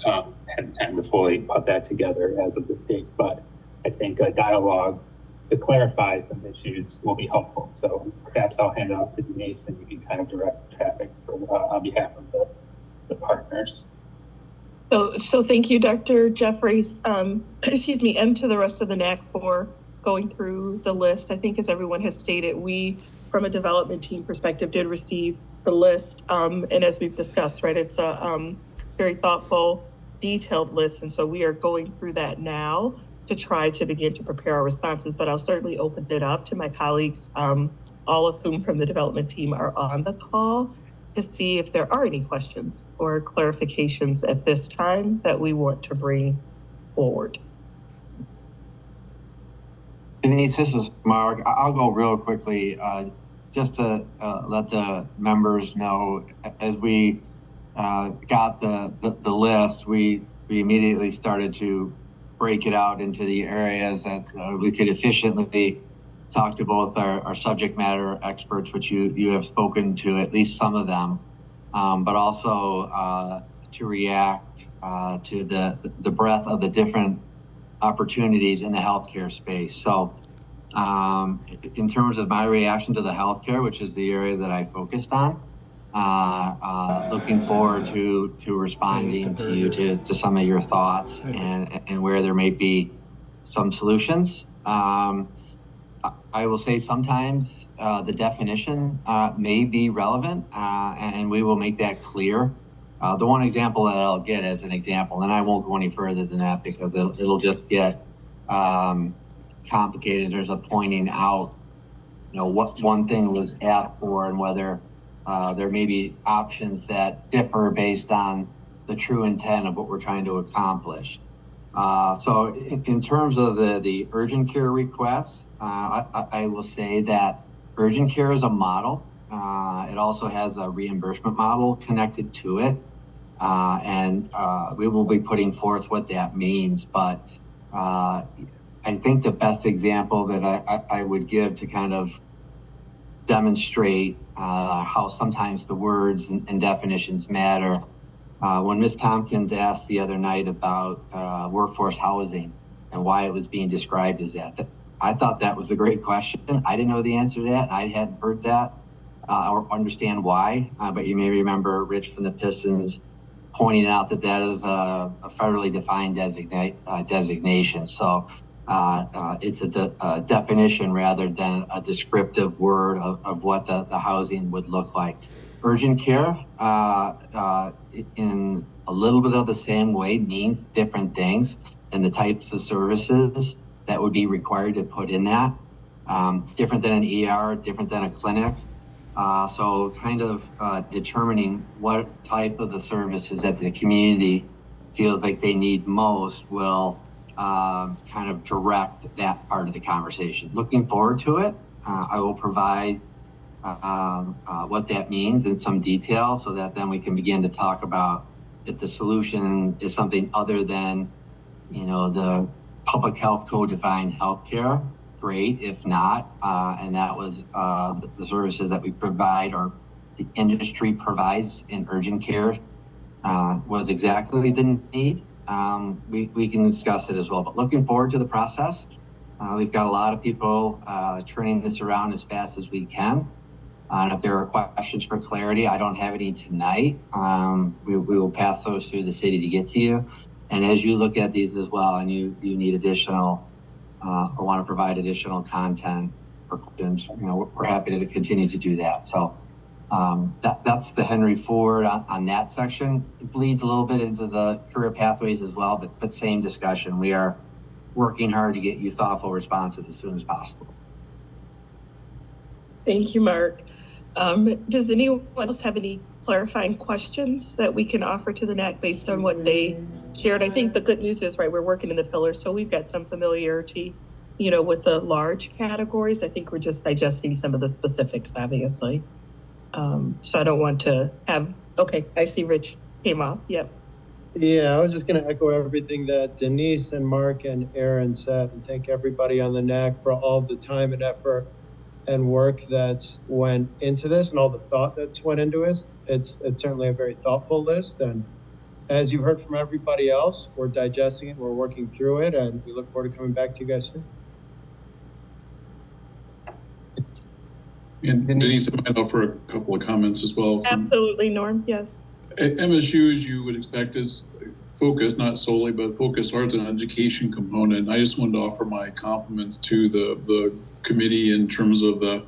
had the time to fully put that together as of this date. But I think a dialogue to clarify some issues will be helpful. So perhaps I'll hand it off to Denise and you can kind of direct traffic on behalf of the partners. So thank you, Dr. Jeffries, and to the rest of the NAC for going through the list. I think as everyone has stated, we, from a development team perspective, did receive the list. And as we've discussed, right, it's a very thoughtful, detailed list. And so we are going through that now to try to begin to prepare our responses, but I'll certainly open it up to my colleagues, all of whom from the development team are on the call, to see if there are any questions or clarifications at this time that we want to bring forward. Denise, this is Mark. I'll go real quickly, just to let the members know, as we got the list, we immediately started to break it out into the areas that we could efficiently talk to both our subject matter experts, which you have spoken to at least some of them, but also to react to the breadth of the different opportunities in the healthcare space. So in terms of my reaction to the healthcare, which is the area that I focused on, looking forward to responding to you to some of your thoughts and where there may be some solutions. I will say sometimes the definition may be relevant, and we will make that clear. The one example that I'll get as an example, and I won't go any further than that because it'll just get complicated in terms of pointing out, what one thing was asked for and whether there may be options that differ based on the true intent of what we're trying to accomplish. So in terms of the urgent care requests, I will say that urgent care is a model. It also has a reimbursement model connected to it. And we will be putting forth what that means. But I think the best example that I would give to kind of demonstrate how sometimes the words and definitions matter. When Ms. Tompkins asked the other night about workforce housing and why it was being described as that, I thought that was a great question. I didn't know the answer to that. I hadn't heard that or understand why, but you may remember Rich from the Pistons pointing out that is a federally defined designation. So it's a definition rather than a descriptive word of what the housing would look like. Urgent care, in a little bit of the same way, means different things and the types of services that would be required to put in that. It's different than an ER, different than a clinic. So kind of determining what type of the services that the community feels like they need most will kind of direct that part of the conversation. Looking forward to it. I will provide what that means in some detail so that then we can begin to talk about if the solution is something other than, the public health code defined healthcare. Great. If not, and that was the services that we provide or the industry provides in urgent care was exactly the need. We can discuss it as well, but looking forward to the process. We've got a lot of people turning this around as fast as we can. And if there are questions for clarity, I don't have any tonight. We will pass those through the city to get to you. And as you look at these as well, and you need additional or want to provide additional content or questions, we're happy to continue to do that. So that's the Henry Ford on that section. It bleeds a little bit into the career pathways as well, but same discussion. We are working hard to get you thoughtful responses as soon as possible. Thank you, Mark. Does anyone else have any clarifying questions that we can offer to the NAC based on what they shared? I think the good news is, we're working in the pillars, so we've got some familiarity, with the large categories. I think we're just digesting some of the specifics, obviously. So I don't want to have, okay, I see Rich came off, yep. Yeah, I was just going to echo everything that Denise and Mark and Aaron said, and thank everybody on the NAC for all the time and effort and work that's went into this and all the thought that's went into it. It's certainly a very thoughtful list. And as you heard from everybody else, we're digesting it, we're working through it, and we look forward to coming back to you guys soon. And Denise, I might offer a couple of comments as well. Absolutely, Norm, yes. MSU, as you would expect, is focused, not solely, but focused largely on education component. I just wanted to offer my compliments to the committee in terms of the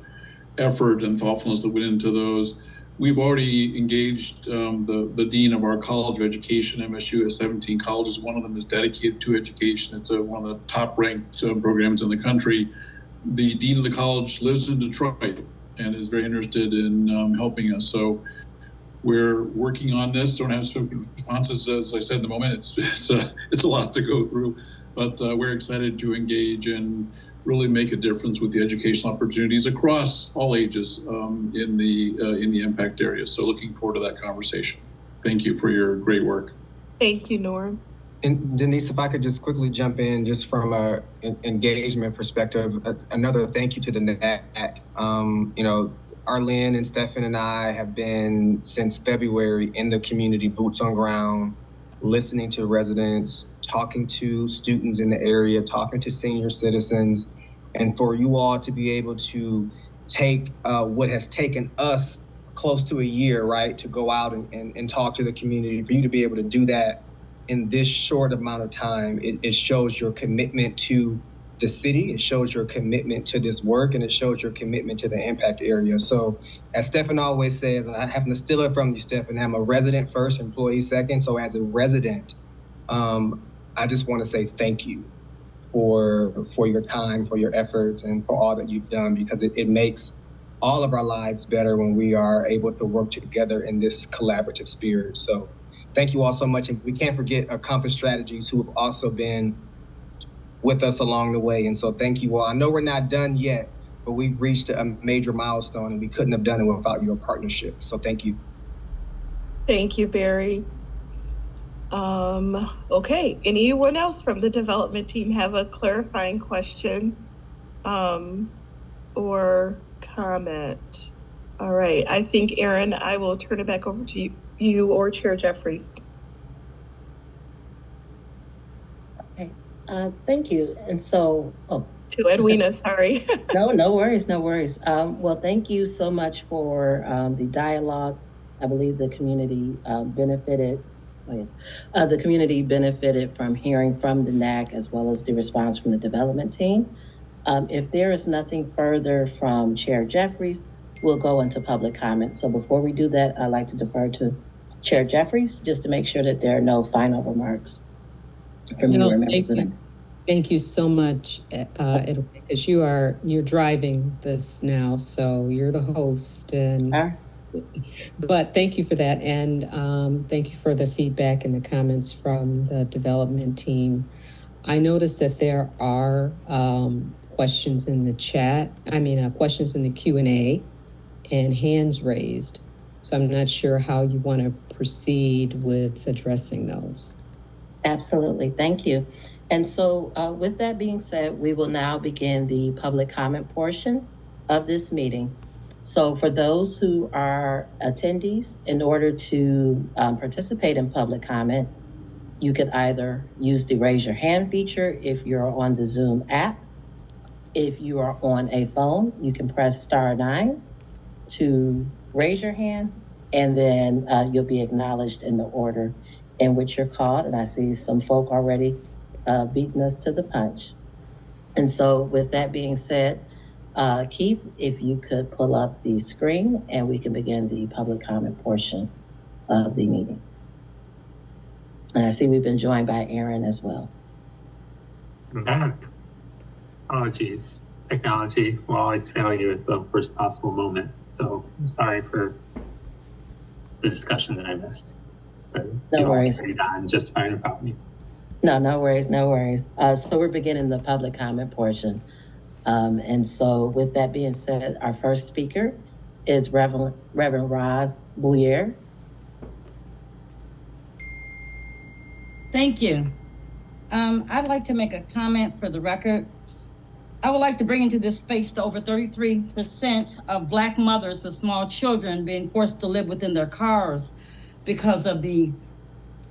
effort and thoughtfulness that went into those. We've already engaged the dean of our College of Education. MSU has 17 colleges. One of them is dedicated to education. It's one of the top ranked programs in the country. The dean of the college lives in Detroit and is very interested in helping us. So we're working on this. Don't have specific responses, as I said in the moment. It's a lot to go through, but we're excited to engage and really make a difference with the educational opportunities across all ages in the impact area. So looking forward to that conversation. Thank you for your great work. Thank you, Norm. And Denise, if I could just quickly jump in, just from an engagement perspective, another thank you to the NAC. Arlene and Stefan and I have been since February in the community, boots on ground, listening to residents, talking to students in the area, talking to senior citizens, and for you all to be able to take what has taken us close to a year, right, to go out and talk to the community, for you to be able to do that in this short amount of time, it shows your commitment to the city, it shows your commitment to this work, and it shows your commitment to the impact area. So as Stefan always says, and I happen to steal it from you, Stefan, I'm a resident first, employee second. So as a resident, I just want to say thank you for your time, for your efforts, and for all that you've done, because it makes all of our lives better when we are able to work together in this collaborative spirit. So thank you all so much. And we can't forget Compass Strategies, who have also been with us along the way. And so thank you all. I know we're not done yet, but we've reached a major milestone, and we couldn't have done it without your partnership. So thank you. Thank you, Barry. Okay, anyone else from the development team have a clarifying question or comment? All right, I think, Aaron, I will turn it back over to you or Chair Jeffries. Okay, thank you. And so, to Edwina, sorry. No worries. Well, thank you so much for the dialogue. I believe the community benefited. The community benefited from hearing from the NAC as well as the response from the development team. If there is nothing further from Chair Jeffries, we'll go into public comment. So before we do that, I'd like to defer to Chair Jeffries just to make sure that there are no final remarks from you or members of the NAC. Thank you so much, because you're driving this now, so you're the host. And but thank you for that, and thank you for the feedback and the comments from the development team. I noticed that there are questions in the chat. Questions in the Q&A and hands raised. So I'm not sure how you want to proceed with addressing those. Absolutely, thank you. And so with that being said, we will now begin the public comment portion of this meeting. So for those who are attendees, in order to participate in public comment, you could either use the raise your hand feature if you're on the Zoom app. If you are on a phone, you can press *9 to raise your hand, and then you'll be acknowledged in the order in which you're called. And I see some folk already beating us to the punch. And so with that being said, Keith, if you could pull up the screen and we can begin the public comment portion of the meeting. And I see we've been joined by Aaron as well. I'm back. Apologies. Technology will always fail you at the worst possible moment. So I'm sorry for the discussion that I missed. But no worries. Carried on just fine without me. No worries. So we're beginning the public comment portion. And so with that being said, our first speaker is Reverend Roz Bouyer. Thank you. I'd like to make a comment for the record. I would like to bring into this space the over 33% of Black mothers with small children being forced to live within their cars because of the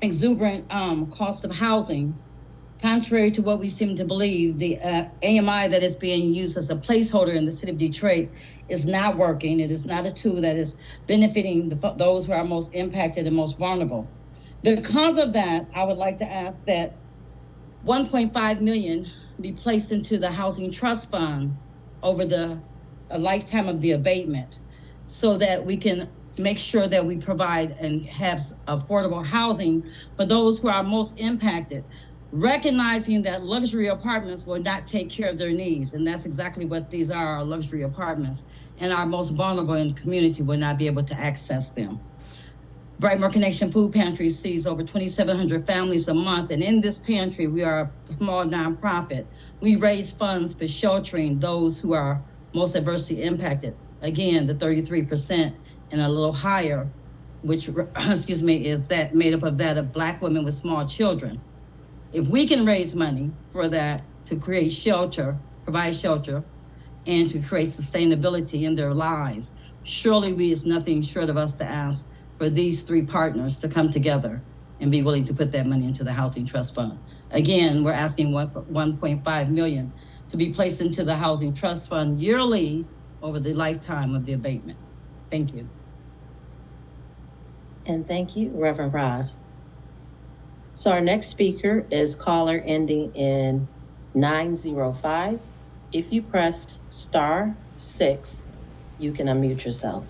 exuberant cost of housing. Contrary to what we seem to believe, the AMI that is being used as a placeholder in the city of Detroit is not working. It is not a tool that is benefiting those who are most impacted and most vulnerable. Because of that, I would like to ask that 1.5 million be placed into the Housing Trust Fund over a lifetime of the abatement, so that we can make sure that we provide and have affordable housing for those who are most impacted, recognizing that luxury apartments will not take care of their needs. And that's exactly what these are luxury apartments. And our most vulnerable in the community will not be able to access them. Brightmoor Connection Food Pantry sees over 2,700 families a month. And in this pantry, we are a small nonprofit. We raise funds for sheltering those who are most adversely impacted. Again, the 33% and a little higher, which, is that made up of that of Black women with small children. If we can raise money for that to create shelter, provide shelter, and to create sustainability in their lives, surely we is nothing short of us to ask for these three partners to come together and be willing to put that money into the Housing Trust Fund. Again, we're asking 1.5 million to be placed into the Housing Trust Fund yearly over the lifetime of the abatement. Thank you. And thank you, Reverend Ross. So our next speaker is caller ending in 905. If you press *6, you can unmute yourself.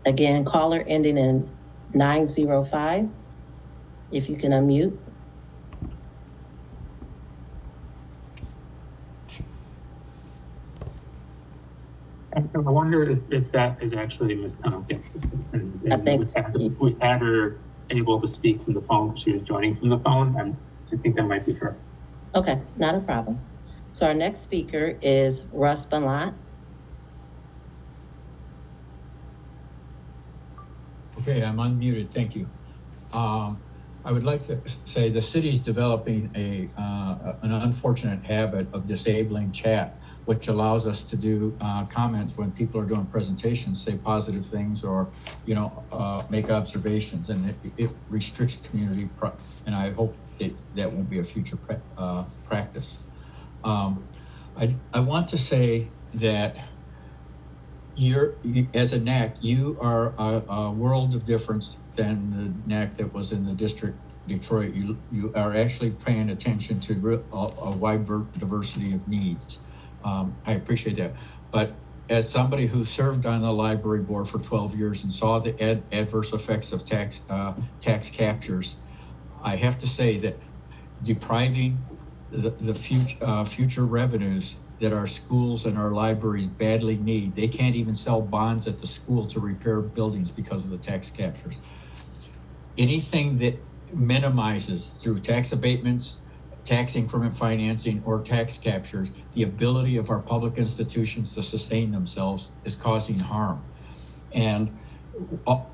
Again, caller ending in 905. If you can unmute. I wonder if that is actually Ms. Tompkins. And I think we had her able to speak from the phone. She was joining from the phone, and I think that might be her. Okay, not a problem. So our next speaker is Russ Ballant. Okay, I'm unmuted. Thank you. I would like to say the city's developing an unfortunate habit of disabling chat, which allows us to do comments when people are doing presentations, say positive things or, make observations, and it restricts community. And I hope that won't be a future practice. I want to say that as a NAC, you are a world of difference than the NAC that was in the district Detroit. You are actually paying attention to a wide diversity of needs. I appreciate that. But as somebody who served on the library board for 12 years and saw the adverse effects of tax captures, I have to say that depriving the future revenues that our schools and our libraries badly need. They can't even sell bonds at the school to repair buildings because of the tax captures. Anything that minimizes through tax abatements, tax increment financing, or tax captures, the ability of our public institutions to sustain themselves is causing harm. And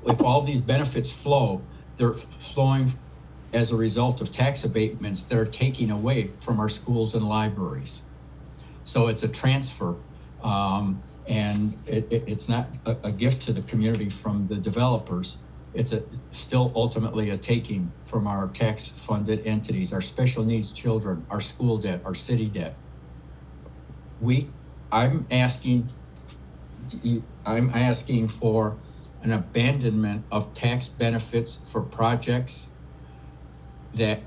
if all these benefits flow, they're flowing as a result of tax abatements that are taking away from our schools and libraries. So it's a transfer, and it's not a gift to the community from the developers. It's still ultimately a taking from our tax-funded entities, our special needs children, our school debt, our city debt. I'm asking for an abandonment of tax benefits for projects that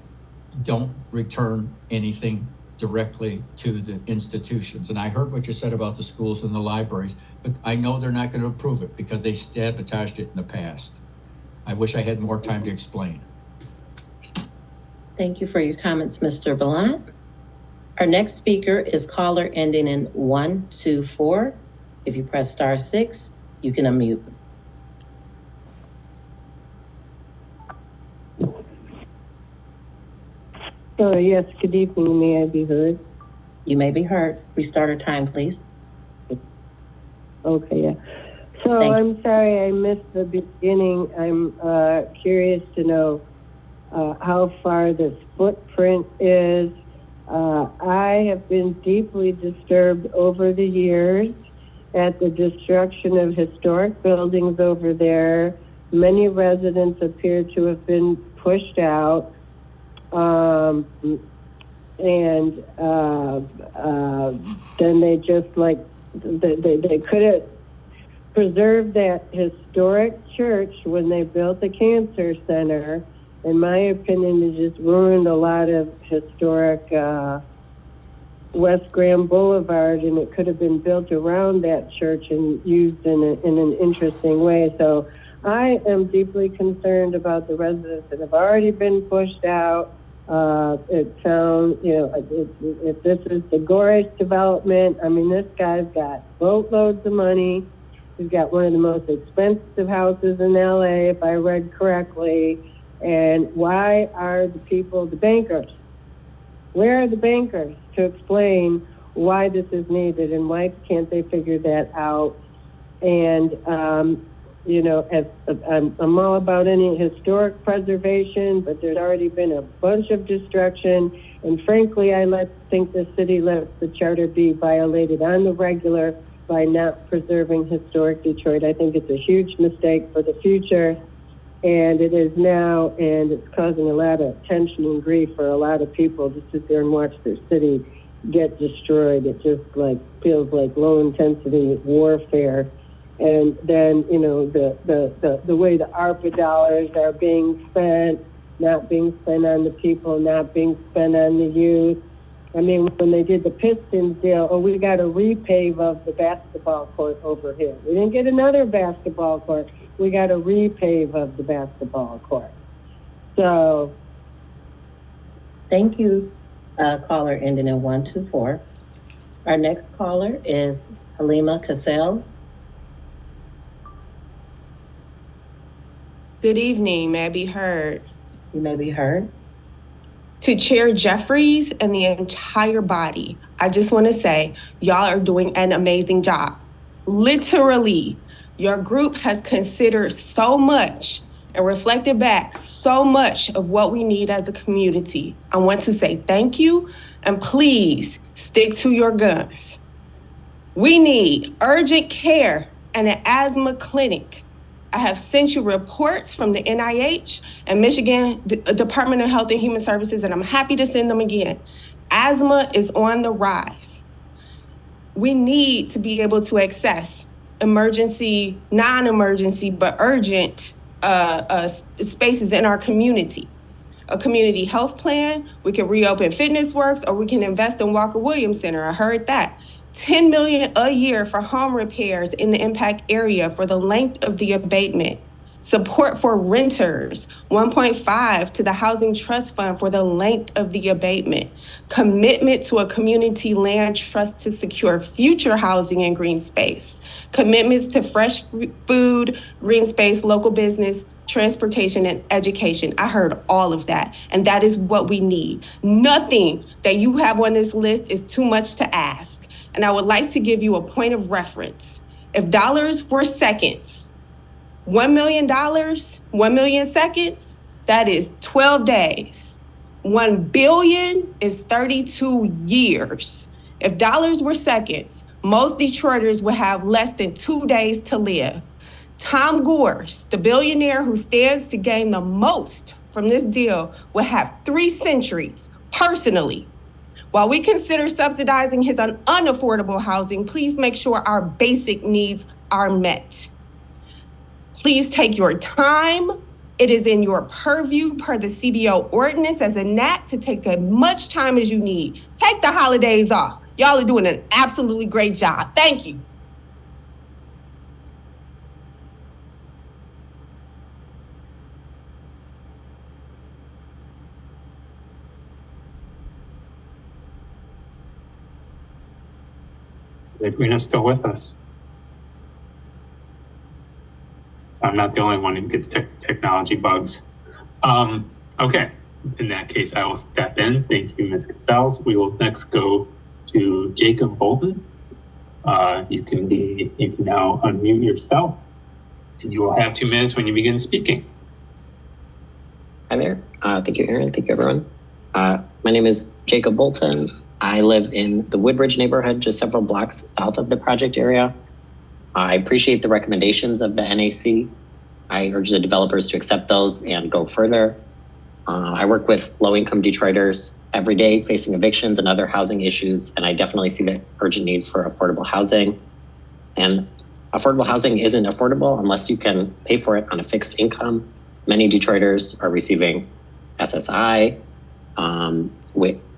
don't return anything directly to the institutions. And I heard what you said about the schools and the libraries, but I know they're not going to approve it because they sabotaged it in the past. I wish I had more time to explain. Thank you for your comments, Mr. Ballant. Our next speaker is caller ending in 124. If you press *6, you can unmute. Yes, good evening. May I be heard? You may be heard. Restart our time, please. Okay, yeah. So I'm sorry I missed the beginning. I'm curious to know how far this footprint is. I have been deeply disturbed over the years at the destruction of historic buildings over there. Many residents appear to have been pushed out. Then they just they could have preserved that historic church when they built the cancer center. In my opinion, it just ruined a lot of historic West Grand Boulevard, and it could have been built around that church and used in an interesting way. So I am deeply concerned about the residents that have already been pushed out. It sounds, if this is the Gorish development, I mean, this guy's got boatloads of money. He's got one of the most expensive houses in LA, if I read correctly. And why are the people, the bankers, where are the bankers to explain why this is needed and why can't they figure that out? And you know, I'm all about any historic preservation, but there's already been a bunch of destruction. And frankly, I think the city lets the charter be violated on the regular by not preserving historic Detroit. I think it's a huge mistake for the future, and it is now, and it's causing a lot of tension and grief for a lot of people to sit there and watch their city get destroyed. It just feels like low intensity warfare. And then, you know, the way the ARPA dollars are being spent, not being spent on the people, not being spent on the youth. I mean, when they did the Pistons deal, we got a repave of the basketball court over here. We didn't get another basketball court. We got a repave of the basketball court. So. Thank you, caller ending in 124. Our next caller is Halima Cassell. Good evening. May I be heard? You may be heard. To Chair Jeffries and the entire body, I just want to say y'all are doing an amazing job. Literally, your group has considered so much and reflected back so much of what we need as a community. I want to say thank you, and please stick to your guns. We need urgent care and an asthma clinic. I have sent you reports from the NIH and Michigan Department of Health and Human Services, and I'm happy to send them again. Asthma is on the rise. We need to be able to access emergency, non-emergency, but urgent spaces in our community. A community health plan, we can reopen Fitness Works, or we can invest in Walker Williams Center. I heard that. $10 million a year for home repairs in the impact area for the length of the abatement. Support for renters, $1.5 to the Housing Trust Fund for the length of the abatement. Commitment to a community land trust to secure future housing and green space. Commitments to fresh food, green space, local business, transportation, and education. I heard all of that, and that is what we need. Nothing that you have on this list is too much to ask. And I would like to give you a point of reference. If dollars were seconds, $1 million, 1 million seconds, that is 12 days. 1 billion is 32 years. If dollars were seconds, most Detroiters would have less than 2 days to live. Tom Gores, the billionaire who stands to gain the most from this deal, will have 3 centuries personally. While we consider subsidizing his unaffordable housing, please make sure our basic needs are met. Please take your time. It is in your purview per the CBO ordinance as a NAC to take as much time as you need. Take the holidays off. Y'all are doing an absolutely great job. Thank you. Edwina's still with us. So I'm not the only one who gets technology bugs. Okay, in that case, I will step in. Thank you, Ms. Casals. We will next go to Jacob Bolton. You can now unmute yourself, and you will have 2 minutes when you begin speaking. Hi there. Thank you, Aaron. Thank you, everyone. My name is Jacob Bolton. I live in the Woodbridge neighborhood, just several blocks south of the project area. I appreciate the recommendations of the NAC. I urge the developers to accept those and go further. I work with low-income Detroiters every day facing evictions and other housing issues, and I definitely see the urgent need for affordable housing. And affordable housing isn't affordable unless you can pay for it on a fixed income. Many Detroiters are receiving SSI,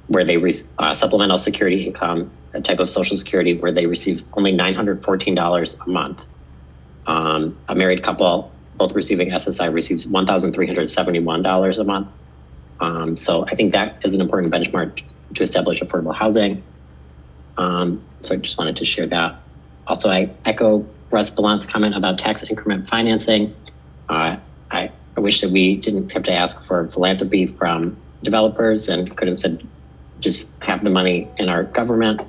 where they supplemental security income, a type of social security where they receive only $914 a month. A married couple, both receiving SSI, receives $1,371 a month. So I think that is an important benchmark to establish affordable housing. So I just wanted to share that. Also, I echo Russ Ballant's comment about tax increment financing. I wish that we didn't have to ask for philanthropy from developers and could instead just have the money in our government.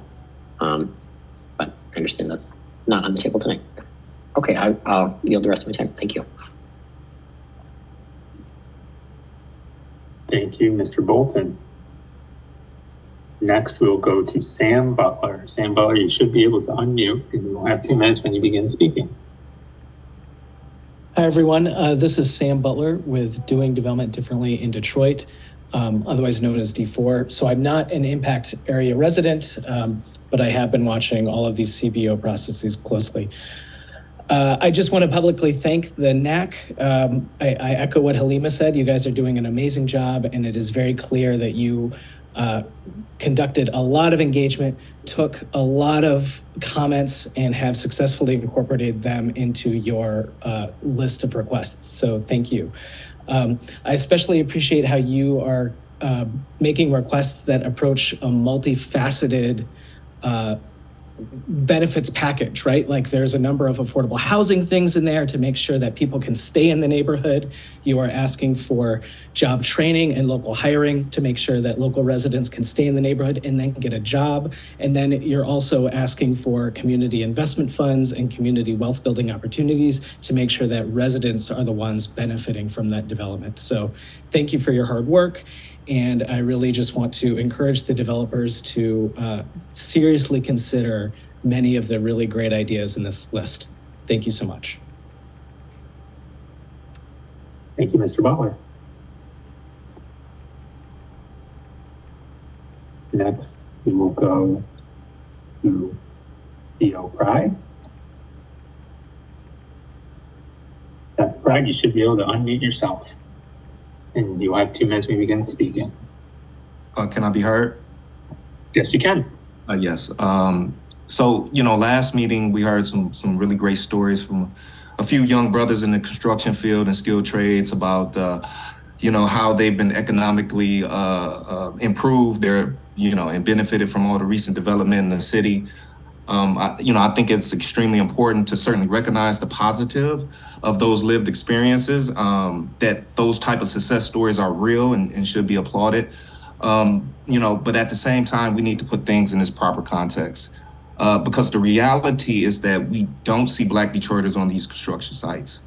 But I understand that's not on the table tonight. Okay, I'll yield the rest of my time. Thank you. Thank you, Mr. Bolton. Next, we'll go to Sam Butler. Sam Butler, you should be able to unmute, and you will have 2 minutes when you begin speaking. Hi, everyone. This is Sam Butler with Doing Development Differently in Detroit, otherwise known as D4. So I'm not an impact area resident, but I have been watching all of these CBO processes closely. I just want to publicly thank the NAC. I echo what Halima said. You guys are doing an amazing job, and it is very clear that you conducted a lot of engagement, took a lot of comments, and have successfully incorporated them into your list of requests. So thank you. I especially appreciate how you are making requests that approach a multifaceted benefits package, right? Like there's a number of affordable housing things in there to make sure that people can stay in the neighborhood. You are asking for job training and local hiring to make sure that local residents can stay in the neighborhood and then get a job. And then you're also asking for community investment funds and community wealth building opportunities to make sure that residents are the ones benefiting from that development. So thank you for your hard work. And I really just want to encourage the developers to seriously consider many of the really great ideas in this list. Thank you so much. Thank you, Mr. Butler. Next, we will go to Theo Pride. Dr. Pride, you should be able to unmute yourself. And you'll have 2 minutes when you begin speaking. Can I be heard? Yes, you can. Yes. So, last meeting, we heard some really great stories from a few young brothers in the construction field and skilled trades about, how they've been economically improved and benefited from all the recent development in the city. I think it's extremely important to certainly recognize the positive of those lived experiences, that those type of success stories are real and should be applauded. But at the same time, we need to put things in its proper context, because the reality is that we don't see Black Detroiters on these construction sites.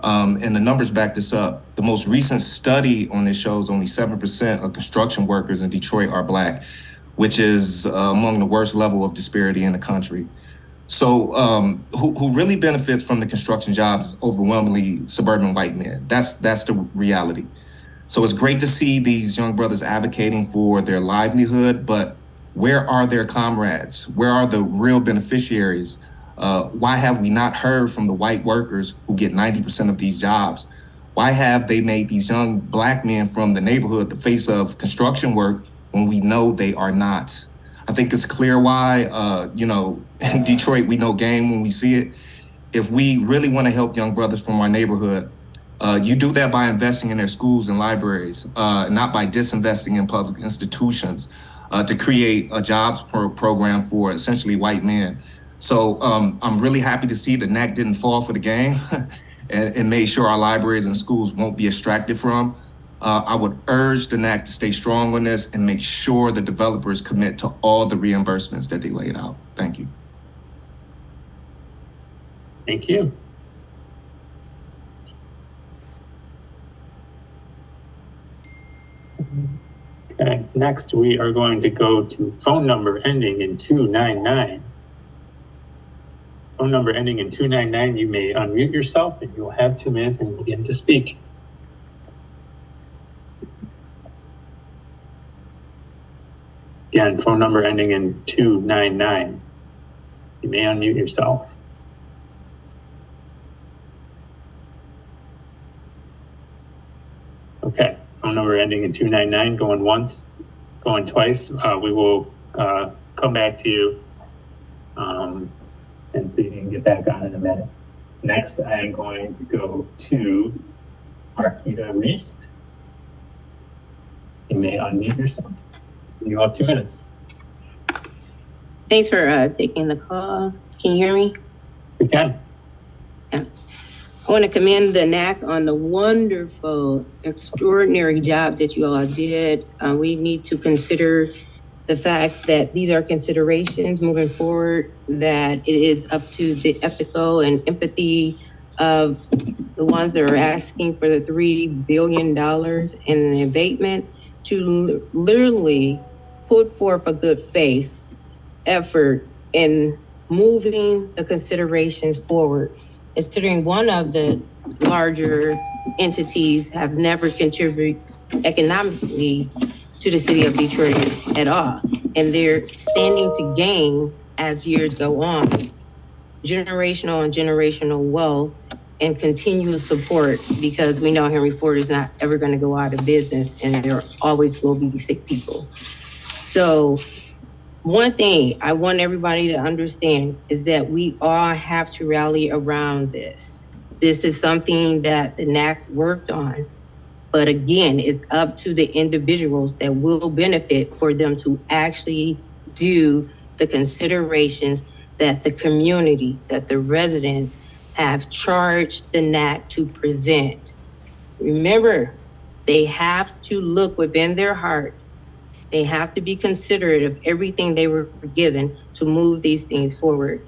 And the numbers back this up. The most recent study on this shows only 7% of construction workers in Detroit are Black, which is among the worst level of disparity in the country. So who really benefits from the construction jobs is overwhelmingly suburban white men. That's the reality. So it's great to see these young brothers advocating for their livelihood, but where are their comrades? Where are the real beneficiaries? Why have we not heard from the white workers who get 90% of these jobs? Why have they made these young Black men from the neighborhood the face of construction work when we know they are not? I think it's clear why, in Detroit, we know game when we see it. If we really want to help young brothers from our neighborhood, you do that by investing in their schools and libraries, not by disinvesting in public institutions to create a jobs program for essentially white men. So I'm really happy to see the NAC didn't fall for the game and made sure our libraries and schools won't be extracted from. I would urge the NAC to stay strong on this and make sure the developers commit to all the reimbursements that they laid out. Thank you. Thank you. Okay, next we are going to go to phone number ending in 299. Phone number ending in 299, you may unmute yourself and you will have 2 minutes when you begin to speak. Again, phone number ending in 299. You may unmute yourself. Okay, phone number ending in 299, going once, going twice. We will come back to you and see if you can get back on in a minute. Next, I am going to go to Marquita Reese. You may unmute yourself. You have 2 minutes. Thanks for taking the call. Can you hear me? We can. Yeah. I want to commend the NAC on the wonderful, extraordinary job that you all did. We need to consider the fact that these are considerations moving forward, that it is up to the ethical and empathy of the ones that are asking for the $3 billion in an abatement to literally put forth a good faith effort in moving the considerations forward, considering one of the larger entities have never contributed economically to the city of Detroit at all. And they're standing to gain as years go on, generational wealth and continuous support, because we know Henry Ford is not ever going to go out of business and there always will be sick people. So one thing I want everybody to understand is that we all have to rally around this. This is something that the NAC worked on. But again, it's up to the individuals that will benefit for them to actually do the considerations that the community, that the residents have charged the NAC to present. Remember, they have to look within their heart. They have to be considerate of everything they were given to move these things forward.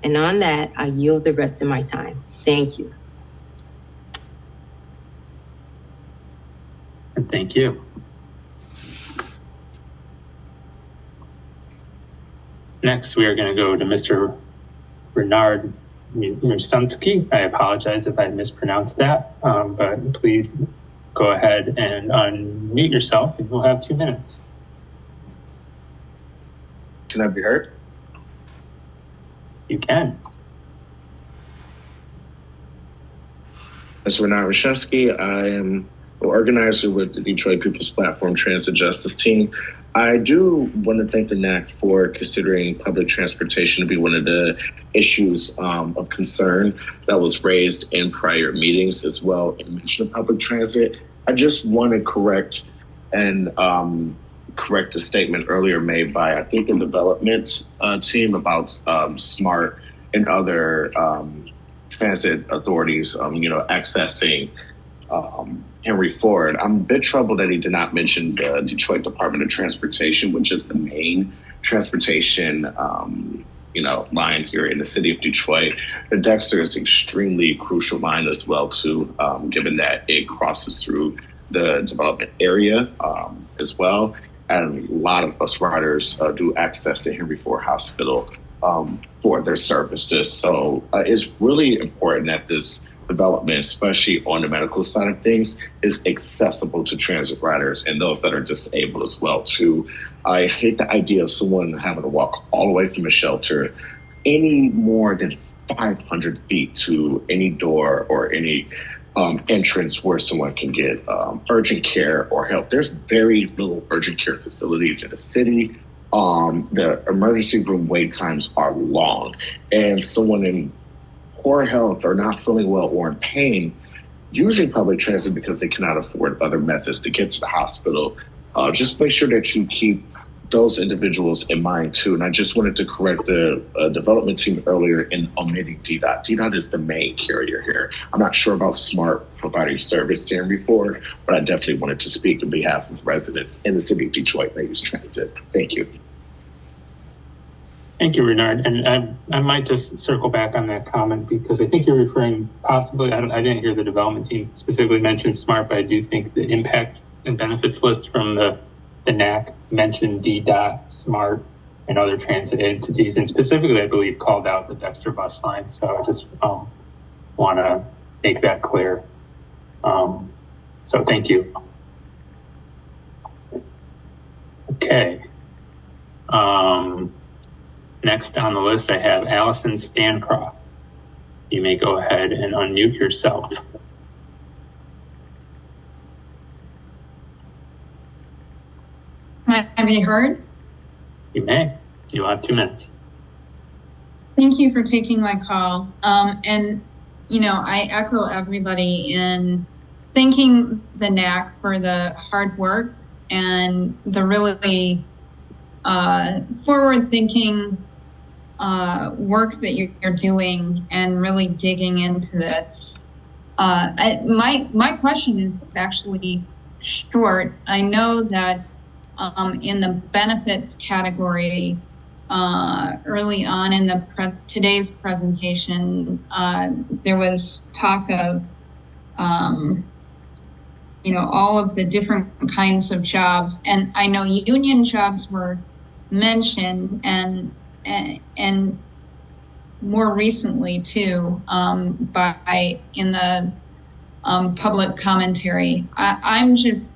And on that, I yield the rest of my time. Thank you. Thank you. Next, we are going to go to Mr. Bernard Mursansky. I apologize if I mispronounced that, but please go ahead and unmute yourself and we'll have 2 minutes. Can I be heard? You can. Mr. Bernard Mursansky, I am an organizer with the Detroit People's Platform Transit Justice Team. I do want to thank the NAC for considering public transportation to be one of the issues of concern that was raised in prior meetings as well in mention of public transit. I just want to correct a statement earlier made by, I think, the development team about SMART and other transit authorities, accessing Henry Ford. I'm a bit troubled that he did not mention the Detroit Department of Transportation, which is the main transportation, line here in the city of Detroit. The Dexter is an extremely crucial line as well, too, given that it crosses through the development area as well. And a lot of bus riders do access to Henry Ford Hospital for their services. So it's really important that this development, especially on the medical side of things, is accessible to transit riders and those that are disabled as well too. I hate the idea of someone having to walk all the way from a shelter any more than 500 feet to any door or any entrance where someone can get urgent care or help. There's very little urgent care facilities in the city. The emergency room wait times are long, and someone in poor health or not feeling well or in pain, using public transit because they cannot afford other methods to get to the hospital. Just make sure that you keep those individuals in mind too. And I just wanted to correct the development team earlier in omitting DDOT. DDOT is the main carrier here. I'm not sure about SMART providing service to Henry Ford, but I definitely wanted to speak on behalf of residents in the city of Detroit that use transit. Thank you. Thank you, Renard. And I might just circle back on that comment because I think you're referring possibly, I didn't hear the development team specifically mention SMART, but I do think the impact and benefits list from the NAC mentioned DDOT, SMART, and other transit entities, and specifically, I believe, called out the Dexter bus line. So I just want to make that clear. So thank you. Okay. Next on the list, I have Allison Stancroft. You may go ahead and unmute yourself. Can I be heard? You may. You'll have 2 minutes. Thank you for taking my call. I echo everybody in thanking the NAC for the hard work and the really forward-thinking work that you're doing and really digging into this. My question is actually short. I know that in the benefits category, early on in the today's presentation, there was talk of, you know, all of the different kinds of jobs, and I know union jobs were mentioned, and more recently too, by in the public commentary. I'm just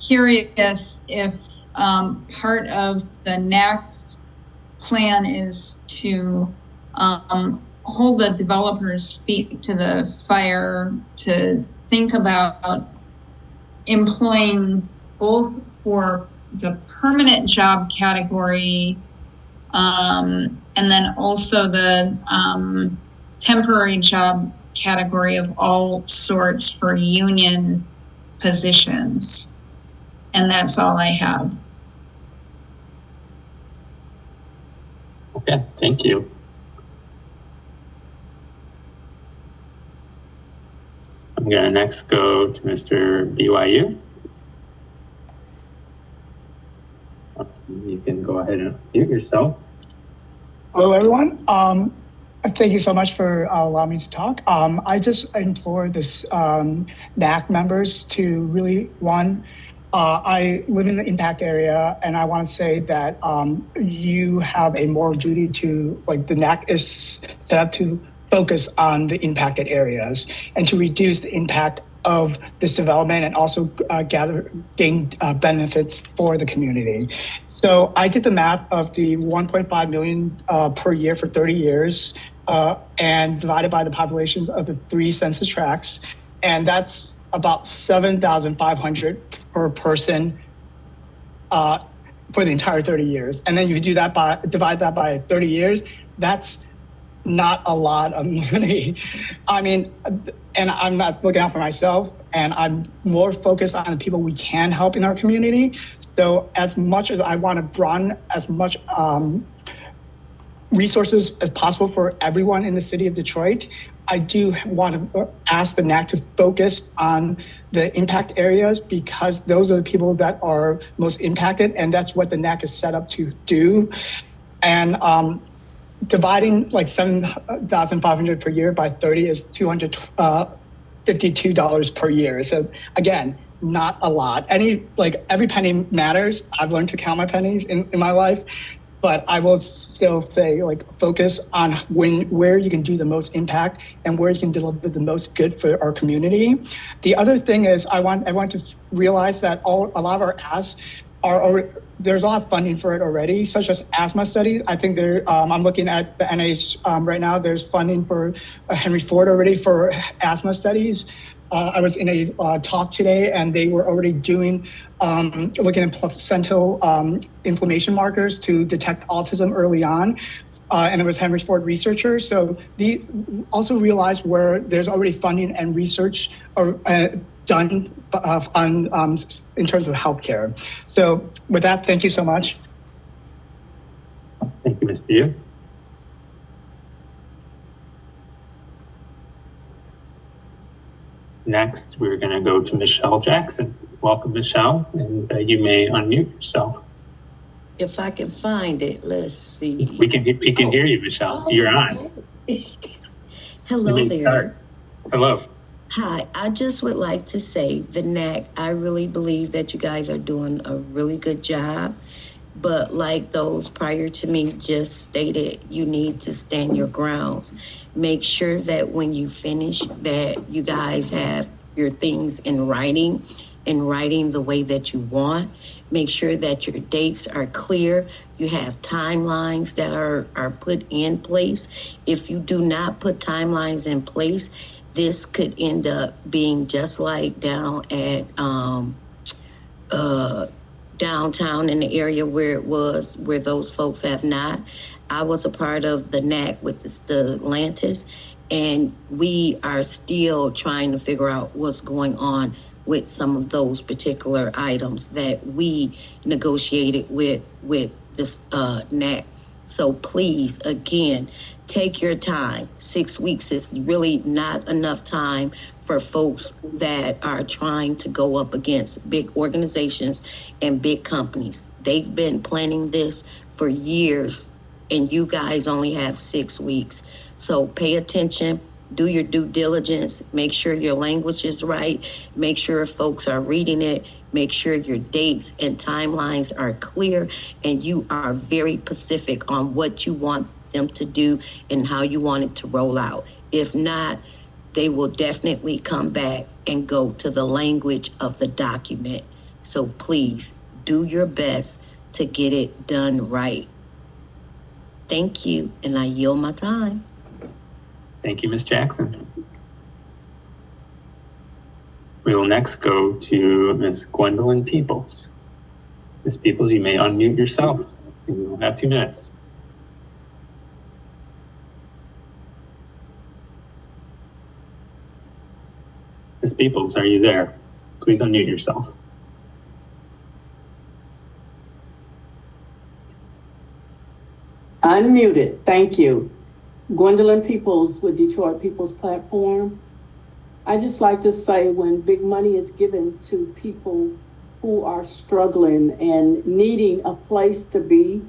curious if part of the NAC's plan is to hold the developers' feet to the fire to think about employing both for the permanent job category and then also the temporary job category of all sorts for union positions. And that's all I have. Okay, thank you. I'm going to next go to Mr. BYU. You can go ahead and mute yourself. Hello, everyone. Thank you so much for allowing me to talk. I just implore this NAC members to really, I live in the impact area, and I want to say that you have a moral duty to, like, the NAC is set up to focus on the impacted areas and to reduce the impact of this development and also gain benefits for the community. So I did the math of the 1.5 million per year for 30 years and divided by the population of the 3 census tracts. And that's about 7,500 per person for the entire 30 years. And then you do that divide that by 30 years, that's not a lot of money. I mean, and I'm not looking out for myself, and I'm more focused on the people we can help in our community. So as much as I want to broaden as much resources as possible for everyone in the city of Detroit, I do want to ask the NAC to focus on the impact areas because those are the people that are most impacted, and that's what the NAC is set up to do. And dividing like 7,500 per year by 30 is $252 per year. So again, not a lot. Every penny matters. I've learned to count my pennies in my life, but I will still say, like, focus on where you can do the most impact and where you can deliver the most good for our community. The other thing is I want to realize that a lot of our asks there's a lot of funding for it already, such as asthma studies. I think I'm looking at the NIH right now. There's funding for Henry Ford already for asthma studies. I was in a talk today, and they were already doing looking at placental inflammation markers to detect autism early on. And it was Henry Ford researchers. So also realize where there's already funding and research done in terms of healthcare. So with that, thank you so much. Thank you, Ms. Yu. Next, we're going to go to Michelle Jackson. Welcome, Michelle, and you may unmute yourself. If I can find it, let's see. We can hear you, Michelle. You're on. Hello there. Start. Hello. Hi, I just would like to say the NAC, I really believe that you guys are doing a really good job. But like those prior to me just stated, you need to stand your grounds. Make sure that when you finish that you guys have your things in writing the way that you want. Make sure that your dates are clear. You have timelines that are put in place. If you do not put timelines in place, this could end up being just like down at downtown in the area where those folks have not. I was a part of the NAC with the Atlantis, and we are still trying to figure out what's going on with some of those particular items that we negotiated with this NAC. So please, again, take your time. 6 weeks is really not enough time for folks that are trying to go up against big organizations and big companies. They've been planning this for years, and you guys only have 6 weeks. So pay attention, do your due diligence, make sure your language is right, make sure folks are reading it, make sure your dates and timelines are clear, and you are very specific on what you want them to do and how you want it to roll out. If not, they will definitely come back and go to the language of the document. So please do your best to get it done right. Thank you, and I yield my time. Thank you, Ms. Jackson. We will next go to Ms. Gwendolyn Peoples. Ms. Peoples, you may unmute yourself. You will have 2 minutes. Ms. Peoples, are you there? Please unmute yourself. Unmuted, thank you. Gwendolyn Peoples with Detroit People's Platform. I just like to say, when big money is given to people who are struggling and needing a place to be,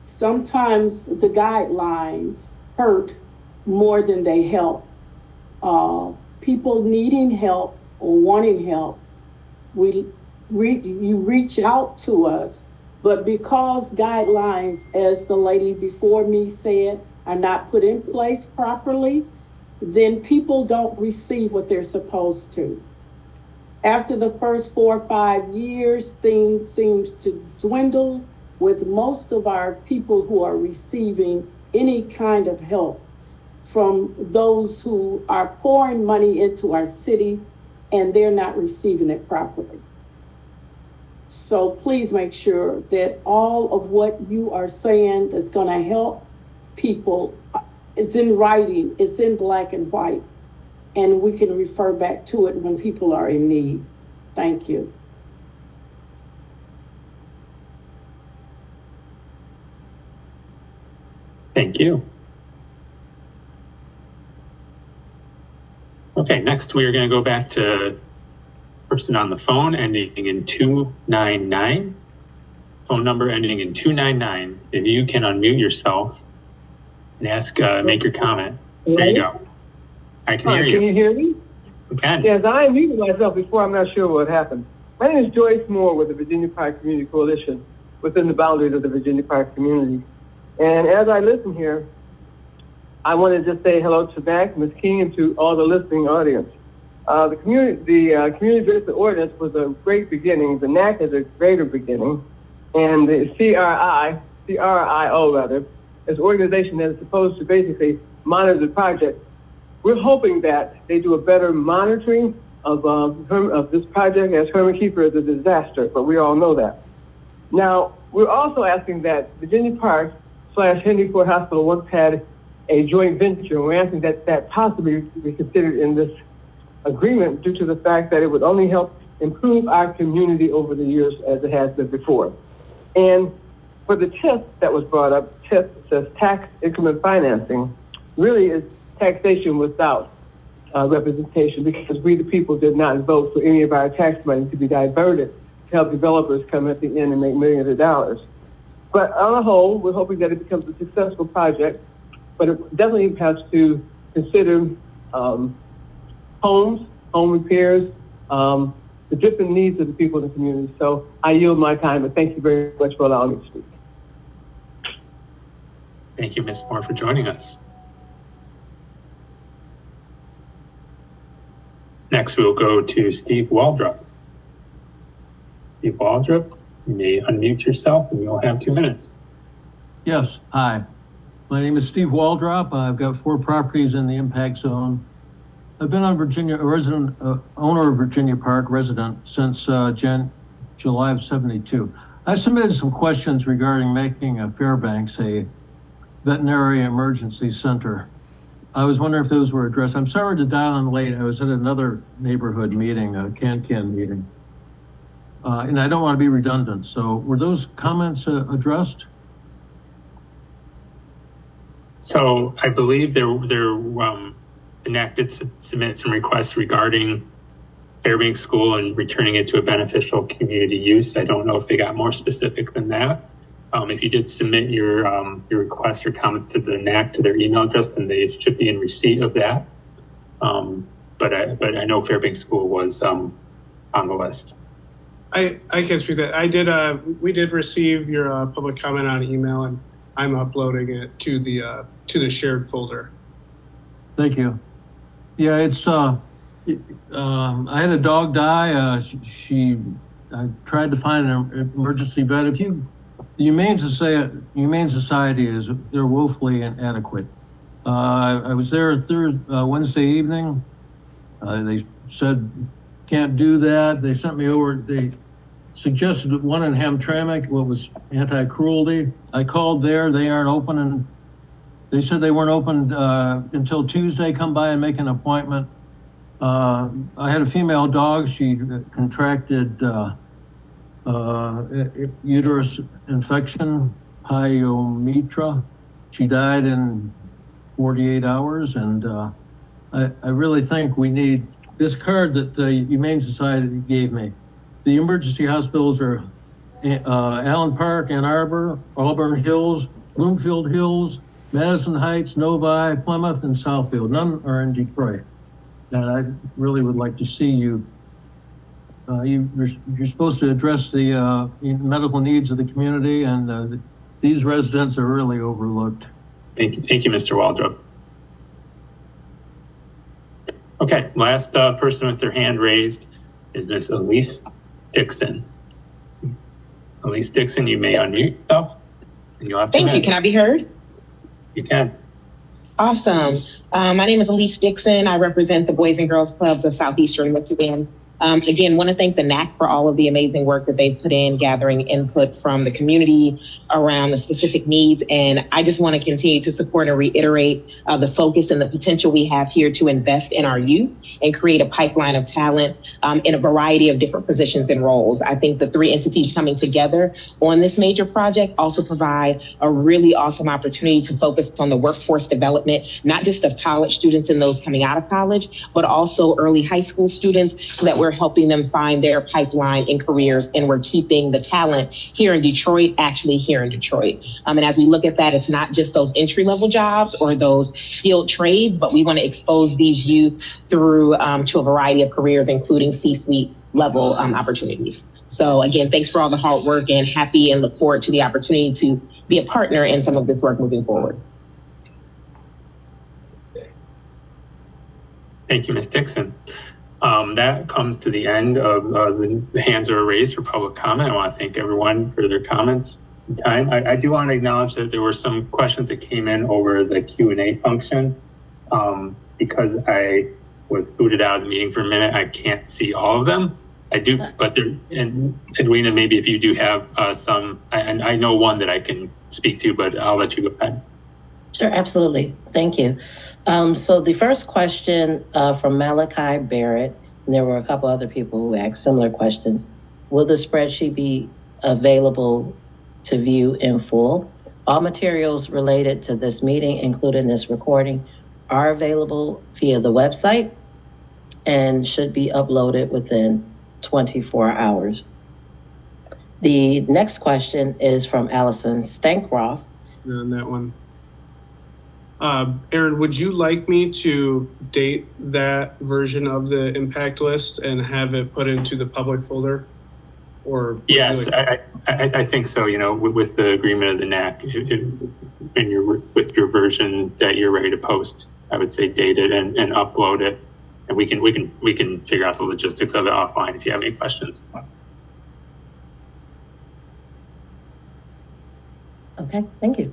sometimes the guidelines hurt more than they help. People needing help or wanting help, you reach out to us, but because guidelines, as the lady before me said, are not put in place properly, then people don't receive what they're supposed to. After the first 4 or 5 years, things seems to dwindle with most of our people who are receiving any kind of help from those who are pouring money into our city and they're not receiving it properly. So please make sure that all of what you are saying that's gonna help people, it's in writing, it's in black and white, and we can refer back to it when people are in need. Thank you. Thank you. Okay, next we are going to go back to person on the phone ending in 299. Phone number ending in 299. If you can unmute yourself and ask, make your comment. There you go. I can hear you. Can you hear me? You can. Yes, I unmuted myself before. I'm not sure what happened. My name is Joyce Moore with the Virginia Park Community Coalition within the boundaries of the Virginia Park community. And as I listen here, I want to just say hello to Mac, Ms. King, and to all the listening audience. The community benefit ordinance was a great beginning. The NAC is a greater beginning. And the CRIO rather, is an organization that is supposed to basically monitor the project. We're hoping that they do a better monitoring of this project, as Herman Kiefer is a disaster, but we all know that. Now, we're also asking that Virginia Park / Henry Ford Hospital once had a joint venture, and we're asking that possibly be considered in this agreement due to the fact that it would only help improve our community over the years as it has been before. And for the TIF that was brought up, TIF says tax increment financing, really is taxation without representation, because we the people did not vote for any of our tax money to be diverted to help developers come at the end and make millions of dollars. But on the whole, we're hoping that it becomes a successful project, but it definitely has to consider homes, home repairs, the different needs of the people in the community. So I yield my time, and thank you very much for allowing me to speak. Thank you, Ms. Moore, for joining us. Next, we'll go to Steve Waldrop. Steve Waldrop, you may unmute yourself and you'll have 2 minutes. Yes, hi. My name is Steve Waldrop. I've got 4 properties in the impact zone. I've been on owner of Virginia Park resident since July of 72. I submitted some questions regarding making Fairbanks a veterinary emergency center. I was wondering if those were addressed. I'm sorry to dial in late. I was at another neighborhood meeting, a can meeting. And I don't want to be redundant. So were those comments addressed? So I believe there the NAC did submit some requests regarding Fairbanks School and returning it to a beneficial community use. I don't know if they got more specific than that. If you did submit your requests or comments to the NAC to their email address, then they should be in receipt of that. But I know Fairbanks School was on the list. I can speak to that. We did receive your public comment on email, and I'm uploading it to the shared folder. Thank you. Yeah, it's I had a dog die. I tried to find an emergency vet. The Humane Society they're woefully inadequate. I was there Wednesday evening. They said can't do that. They sent me over. They suggested one in Hamtramck, what was anti-cruelty. I called there. They aren't open, and they said they weren't open until Tuesday. Come by and make an appointment. I had a female dog. She contracted uterus infection, pyometra. She died in 48 hours, and I really think we need this card that the Humane Society gave me. The emergency hospitals are Allen Park, Ann Arbor, Auburn Hills, Bloomfield Hills, Madison Heights, Novi, Plymouth, and Southfield. None are in Detroit. And I really would like to see you. You're supposed to address the medical needs of the community, and these residents are really overlooked. Thank you, Mr. Waldrop. Okay, last person with their hand raised is Miss Elise Dixon. Elise Dixon, you may unmute yourself. And you'll have Thank you. Can I be heard? You can. Awesome. My name is Elise Dixon. I represent the Boys and Girls Clubs of Southeastern Michigan. Again, want to thank the NAC for all of the amazing work that they've put in, gathering input from the community around the specific needs. And I just want to continue to support and reiterate the focus and the potential we have here to invest in our youth and create a pipeline of talent in a variety of different positions and roles. I think the three entities coming together on this major project also provide a really awesome opportunity to focus on the workforce development, not just of college students and those coming out of college, but also early high school students, so that we're helping them find their pipeline in careers, and we're keeping the talent here in Detroit, actually here in Detroit. And as we look at that, it's not just those entry-level jobs or those skilled trades, but we want to expose these youth through to a variety of careers, including C-suite level opportunities. So again, thanks for all the hard work, and happy and look forward to the opportunity to be a partner in some of this work moving forward. Thank you, Ms. Dixon. That comes to the end of the hands are raised for public comment. I want to thank everyone for their comments and time. I do want to acknowledge that there were some questions that came in over the Q&A function. Because I was booted out of the meeting for a minute, I can't see all of them. I do, but there, and Edwina, maybe if you do have some, and I know one that I can speak to, but I'll let you go ahead. Sure, absolutely. Thank you. So the first question from Malachi Barrett, and there were a couple other people who asked similar questions. Will the spreadsheet be available to view in full? All materials related to this meeting, including this recording, are available via the website and should be uploaded within 24 hours. The next question is from Allison Stankroff. And that one. Aaron, would you like me to date that version of the impact list and have it put into the public folder? Or yes, I think so. You know, with the agreement of the NAC, with your version that you're ready to post, I would say date it and upload it, and we can figure out the logistics of it offline if you have any questions. Okay, thank you.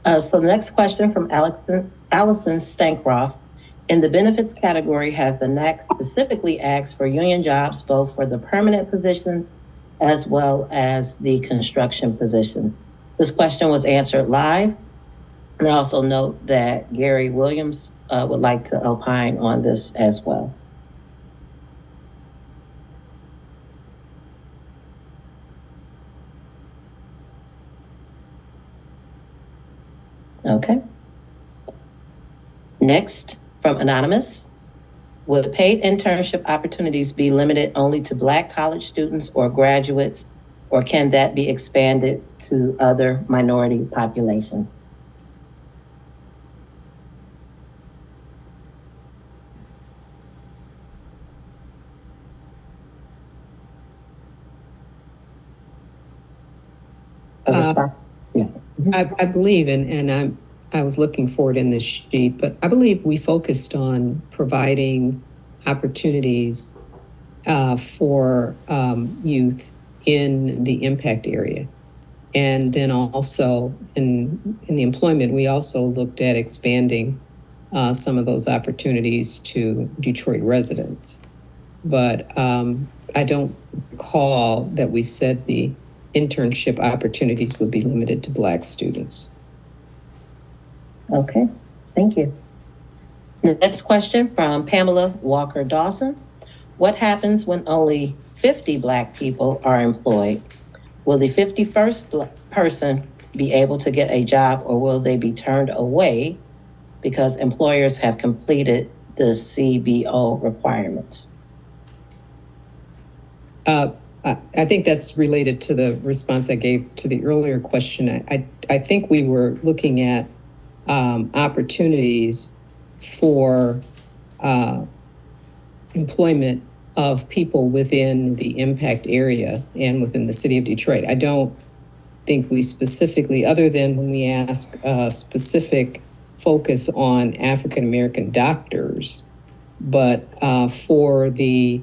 So the next question from Allison Stankroff. In the benefits category, has the NAC specifically asked for union jobs, both for the permanent positions as well as the construction positions? This question was answered live. And I also note that Gary Williams would like to opine on this as well. Okay. Next, From Anonymous, would paid internship opportunities be limited only to Black college students or graduates, or can that be expanded to other minority populations? I believe, and I was looking for it in this sheet, but I believe we focused on providing opportunities for youth in the impact area. And then also in the employment, we also looked at expanding some of those opportunities to Detroit residents. But I don't recall that we said the internship opportunities would be limited to Black students. Okay, thank you. The next question from Pamela Walker Dawson. What happens when only 50 Black people are employed? Will the 51st person be able to get a job, or will they be turned away because employers have completed the CBO requirements? I think that's related to the response I gave to the earlier question. I think we were looking at opportunities for employment of people within the impact area and within the city of Detroit. I don't think we specifically, other than when we ask specific focus on African American doctors, but for the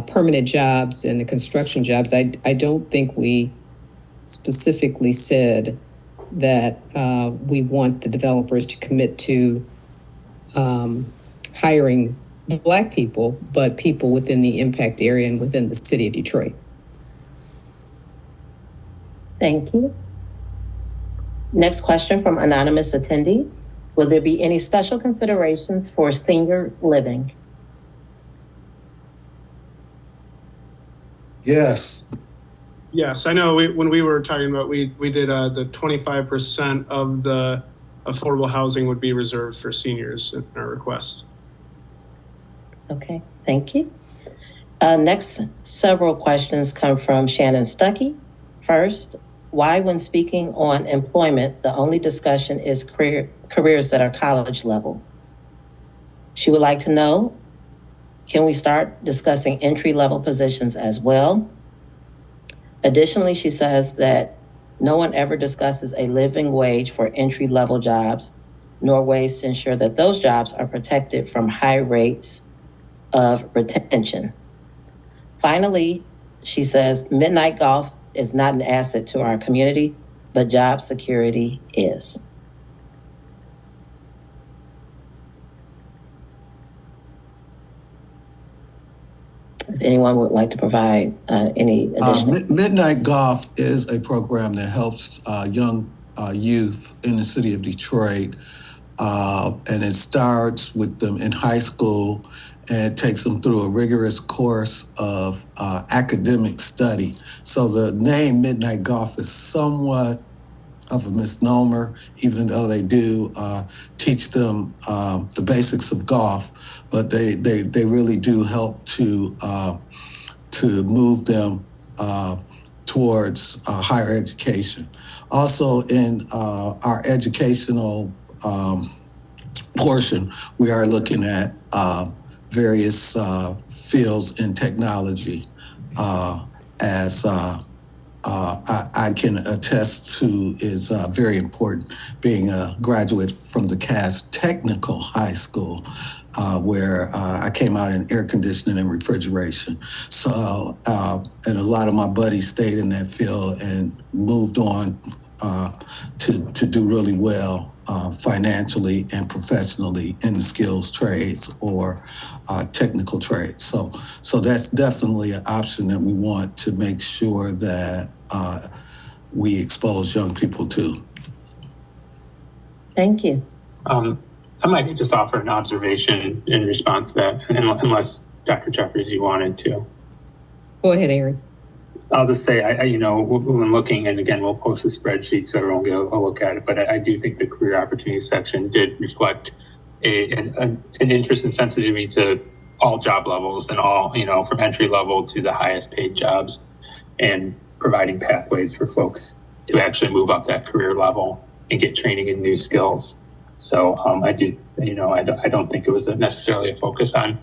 permanent jobs and the construction jobs, I don't think we specifically said that we want the developers to commit to hiring Black people, but people within the impact area and within the city of Detroit. Thank you. Next question from anonymous attendee. Will there be any special considerations for senior living? Yes. Yes, I know when we were talking about, we did the 25% of the affordable housing would be reserved for seniors in our request. Okay, thank you. Next, several questions come from Shannon Stuckey. First, why when speaking on employment, the only discussion is careers that are college level? She would like to know, can we start discussing entry-level positions as well? Additionally, she says that no one ever discusses a living wage for entry-level jobs, nor ways to ensure that those jobs are protected from high rates of retention. Finally, she says midnight golf is not an asset to our community, but job security is. If anyone would like to provide any additional. Midnight Golf is a program that helps young youth in the city of Detroit. And it starts with them in high school and takes them through a rigorous course of academic study. So the name Midnight Golf is somewhat of a misnomer, even though they do teach them the basics of golf, but they really do help to move them towards higher education. Also in our educational portion, we are looking at various fields in technology as I can attest to is very important, being a graduate from the Cass Technical High School, where I came out in air conditioning and refrigeration. So, and a lot of my buddies stayed in that field and moved on to do really well financially and professionally in the skills trades or technical trades. So that's definitely an option that we want to make sure that we expose young people to. Thank you. I might just offer an observation in response to that, unless Dr. Jeffries, you wanted to. Go ahead, Aaron. I'll just say, when looking, and again, we'll post a spreadsheet so everyone will get a look at it, but I do think the career opportunity section did reflect an interest and sensitivity to all job levels and all, from entry level to the highest paid jobs, and providing pathways for folks to actually move up that career level and get training in new skills. So I don't think it was necessarily a focus on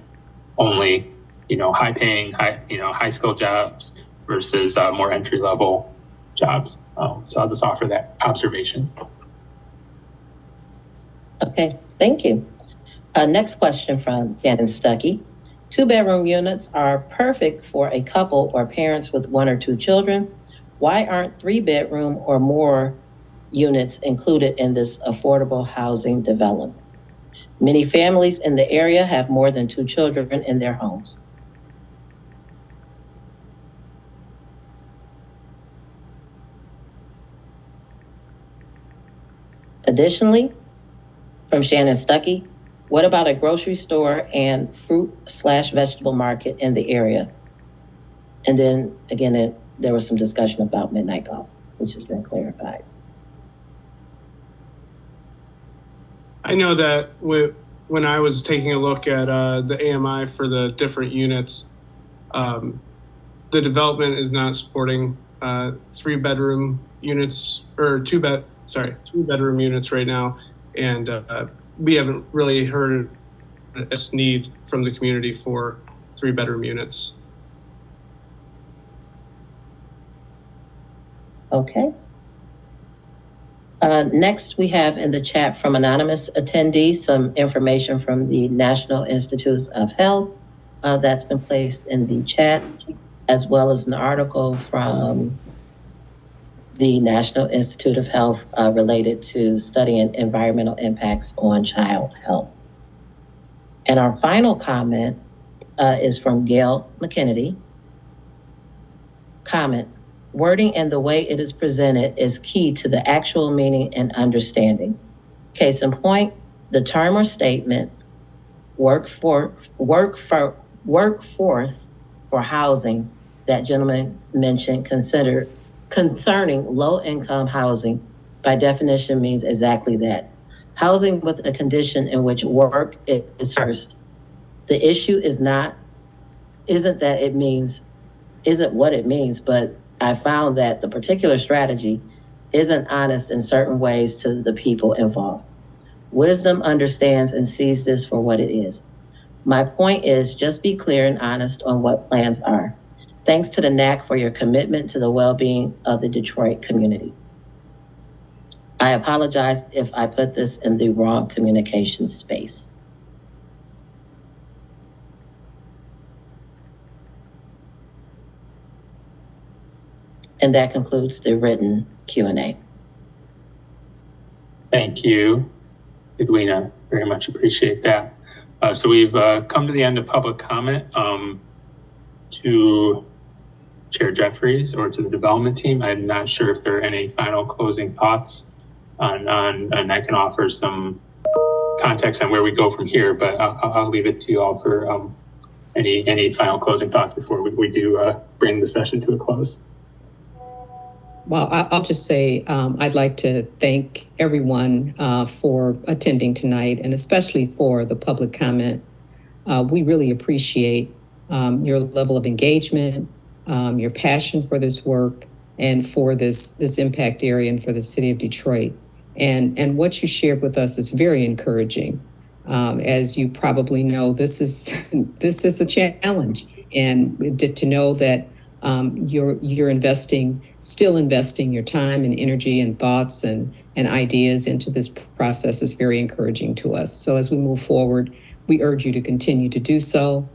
only, high paying, high skill jobs versus more entry level jobs. So I'll just offer that observation. Okay, thank you. Next question from Shannon Stuckey. 2-bedroom units are perfect for a couple or parents with 1 or 2 children. Why aren't 3-bedroom or more units included in this affordable housing development? Many families in the area have more than 2 children in their homes. Additionally, from Shannon Stuckey, what about a grocery store and fruit/vegetable market in the area? And then again, there was some discussion about midnight golf, which has been clarified. I know that when I was taking a look at the AMI for the different units, the development is not supporting 3-bedroom units or 2-bedroom units right now, and we haven't really heard a need from the community for 3-bedroom units. Okay. Next, we have in the chat from anonymous attendees some information from the National Institutes of Health that's been placed in the chat, as well as an article from the National Institute of Health related to studying environmental impacts on child health. And our final comment is from Gail McKennedy. Comment: wording and the way it is presented is key to the actual meaning and understanding. Case in point, the term or statement workforce for housing that gentleman mentioned concerning low-income housing by definition means exactly that. Housing with a condition in which work is first. The issue isn't what it means, but I found that the particular strategy isn't honest in certain ways to the people involved. Wisdom understands and sees this for what it is. My point is, just be clear and honest on what plans are. Thanks to the NAC for your commitment to the well-being of the Detroit community. I apologize if I put this in the wrong communication space. And that concludes the written Q&A. Thank you, Edwina. Very much appreciate that. So we've come to the end of public comment. To Chair Jeffries or to the development team, I'm not sure if there are any final closing thoughts on and I can offer some context on where we go from here, but I'll leave it to you all for any final closing thoughts before we do bring the session to a close. Well, I'll just say I'd like to thank everyone for attending tonight, and especially for the public comment. We really appreciate your level of engagement, your passion for this work, and for this impact area and for the city of Detroit. And what you shared with us is very encouraging. As you probably know, this is a challenge, and to know that you're still investing your time and energy and thoughts and ideas into this process is very encouraging to us. So as we move forward, we urge you to continue to do so.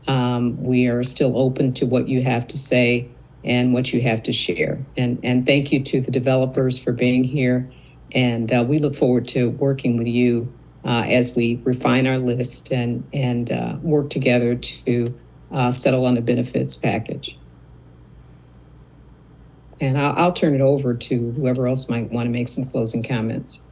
We are still open to what you have to say and what you have to share. And thank you to the developers for being here. And we look forward to working with you as we refine our list and work together to settle on a benefits package. And I'll turn it over to whoever else might want to make some closing comments.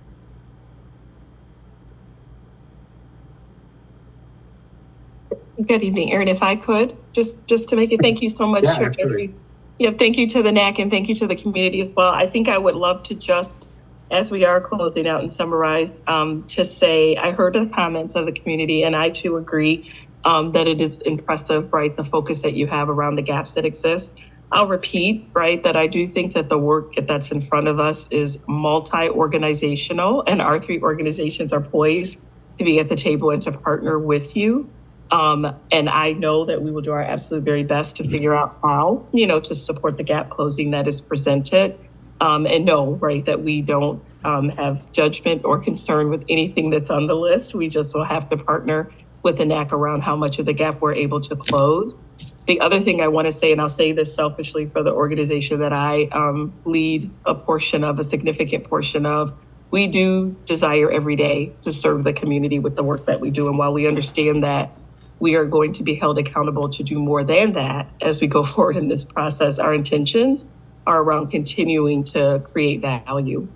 Good evening, Erin. If I could, just to make it, thank you so much, Chair Jeffries. Yeah, thank you to the NAC and thank you to the community as well. I think I would love to just as we are closing out and summarize, to say, I heard the comments of the community and I too agree that it is impressive, right? The focus that you have around the gaps that exist. I'll repeat, right, that I do think that the work that's in front of us is multi-organizational, and our 3 organizations are poised to be at the table and to partner with you. And I know that we will do our absolute very best to figure out how, to support the gap closing that is presented. And know, right, that we don't have judgment or concern with anything that's on the list. We just will have to partner with the NAC around how much of the gap we're able to close. The other thing I want to say, and I'll say this selfishly for the organization that I lead a significant portion of, we do desire every day to serve the community with the work that we do. And while we understand that we are going to be held accountable to do more than that as we go forward in this process, our intentions are around continuing to create value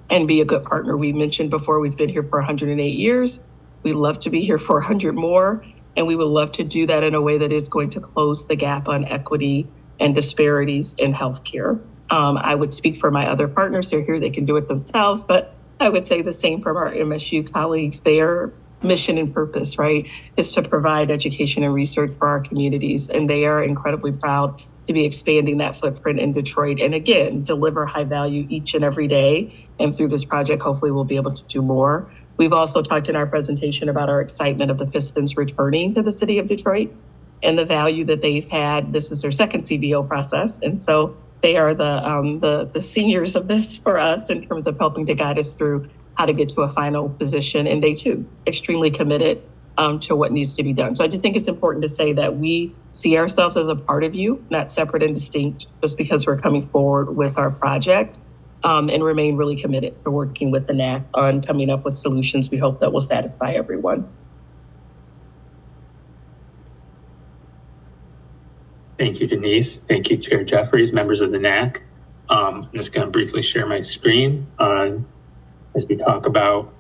and be a good partner. We mentioned before, we've been here for 108 years. We love to be here for 100 more. And we would love to do that in a way that is going to close the gap on equity and disparities in healthcare. I would speak for my other partners. They're here, they can do it themselves, but I would say the same from our MSU colleagues. Their mission and purpose, right, is to provide education and research for our communities. And they are incredibly proud to be expanding that footprint in Detroit. And again, deliver high value each and every day. And through this project, hopefully we'll be able to do more. We've also talked in our presentation about our excitement of the Pistons returning to the city of Detroit and the value that they've had. This is their second CBO process. And so they are the seniors of this for us in terms of helping to guide us through how to get to a final position. And they too, extremely committed to what needs to be done. So I just think it's important to say that we see ourselves as a part of you, not separate and distinct, just because we're coming forward with our project. And remain really committed to working with the NAC on coming up with solutions we hope that will satisfy everyone. Thank you, Denise. Thank you, Chair Jeffries, members of the NAC. I'm just going to briefly share my screen as we talk about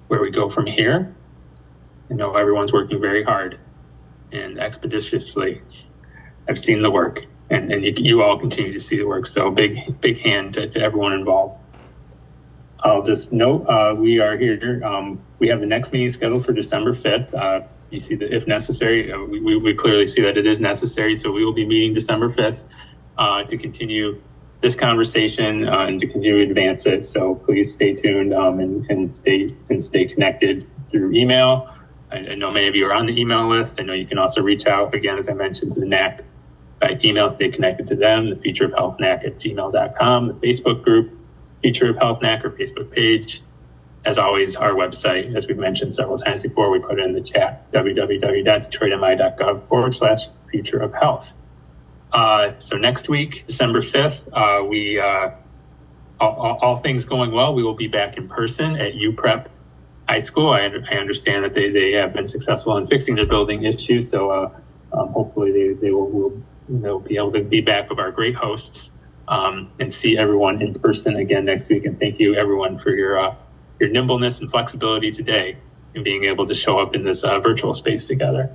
where we go from here. I know everyone's working very hard and expeditiously. I've seen the work. And you all continue to see the work. So big hand to everyone involved. I'll just note we are here. We have the next meeting scheduled for December 5th. You see that if necessary, we clearly see that it is necessary. So we will be meeting December 5th to continue this conversation and to continue to advance it. So please stay tuned and stay connected through email. I know many of you are on the email list. I know you can also reach out again, as I mentioned, to the NAC. By email, stay connected to them, the Future of Health NAC at gmail.com, the Facebook group, Future of Health NAC or Facebook page. As always, our website, as we've mentioned several times before, we put it in the chat, www.detroitmi.gov/future of health. So next week, December 5th, all things going well, we will be back in person at UPrep High School. I understand that they have been successful in fixing the building issue, so hopefully they'll be able to be back with our great hosts and see everyone in person again next week. And thank you, everyone, for your nimbleness and flexibility today in being able to show up in this virtual space together.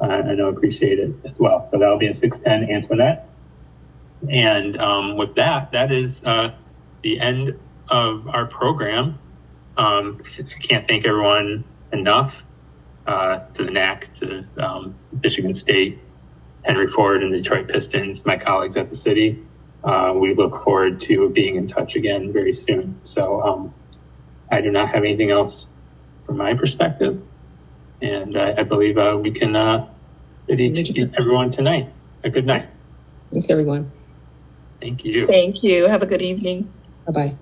I know I appreciate it as well. So that'll be at 610 Antoinette. And with that is the end of our program. I can't thank everyone enough, to the NAC, to Michigan State, Henry Ford, and the Detroit Pistons, my colleagues at the city. We look forward to being in touch again very soon. So I do not have anything else from my perspective. And I believe we can bid everyone tonight a good night. Thanks, everyone. Thank you. Thank you. Have a good evening. Bye-bye.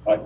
Bye.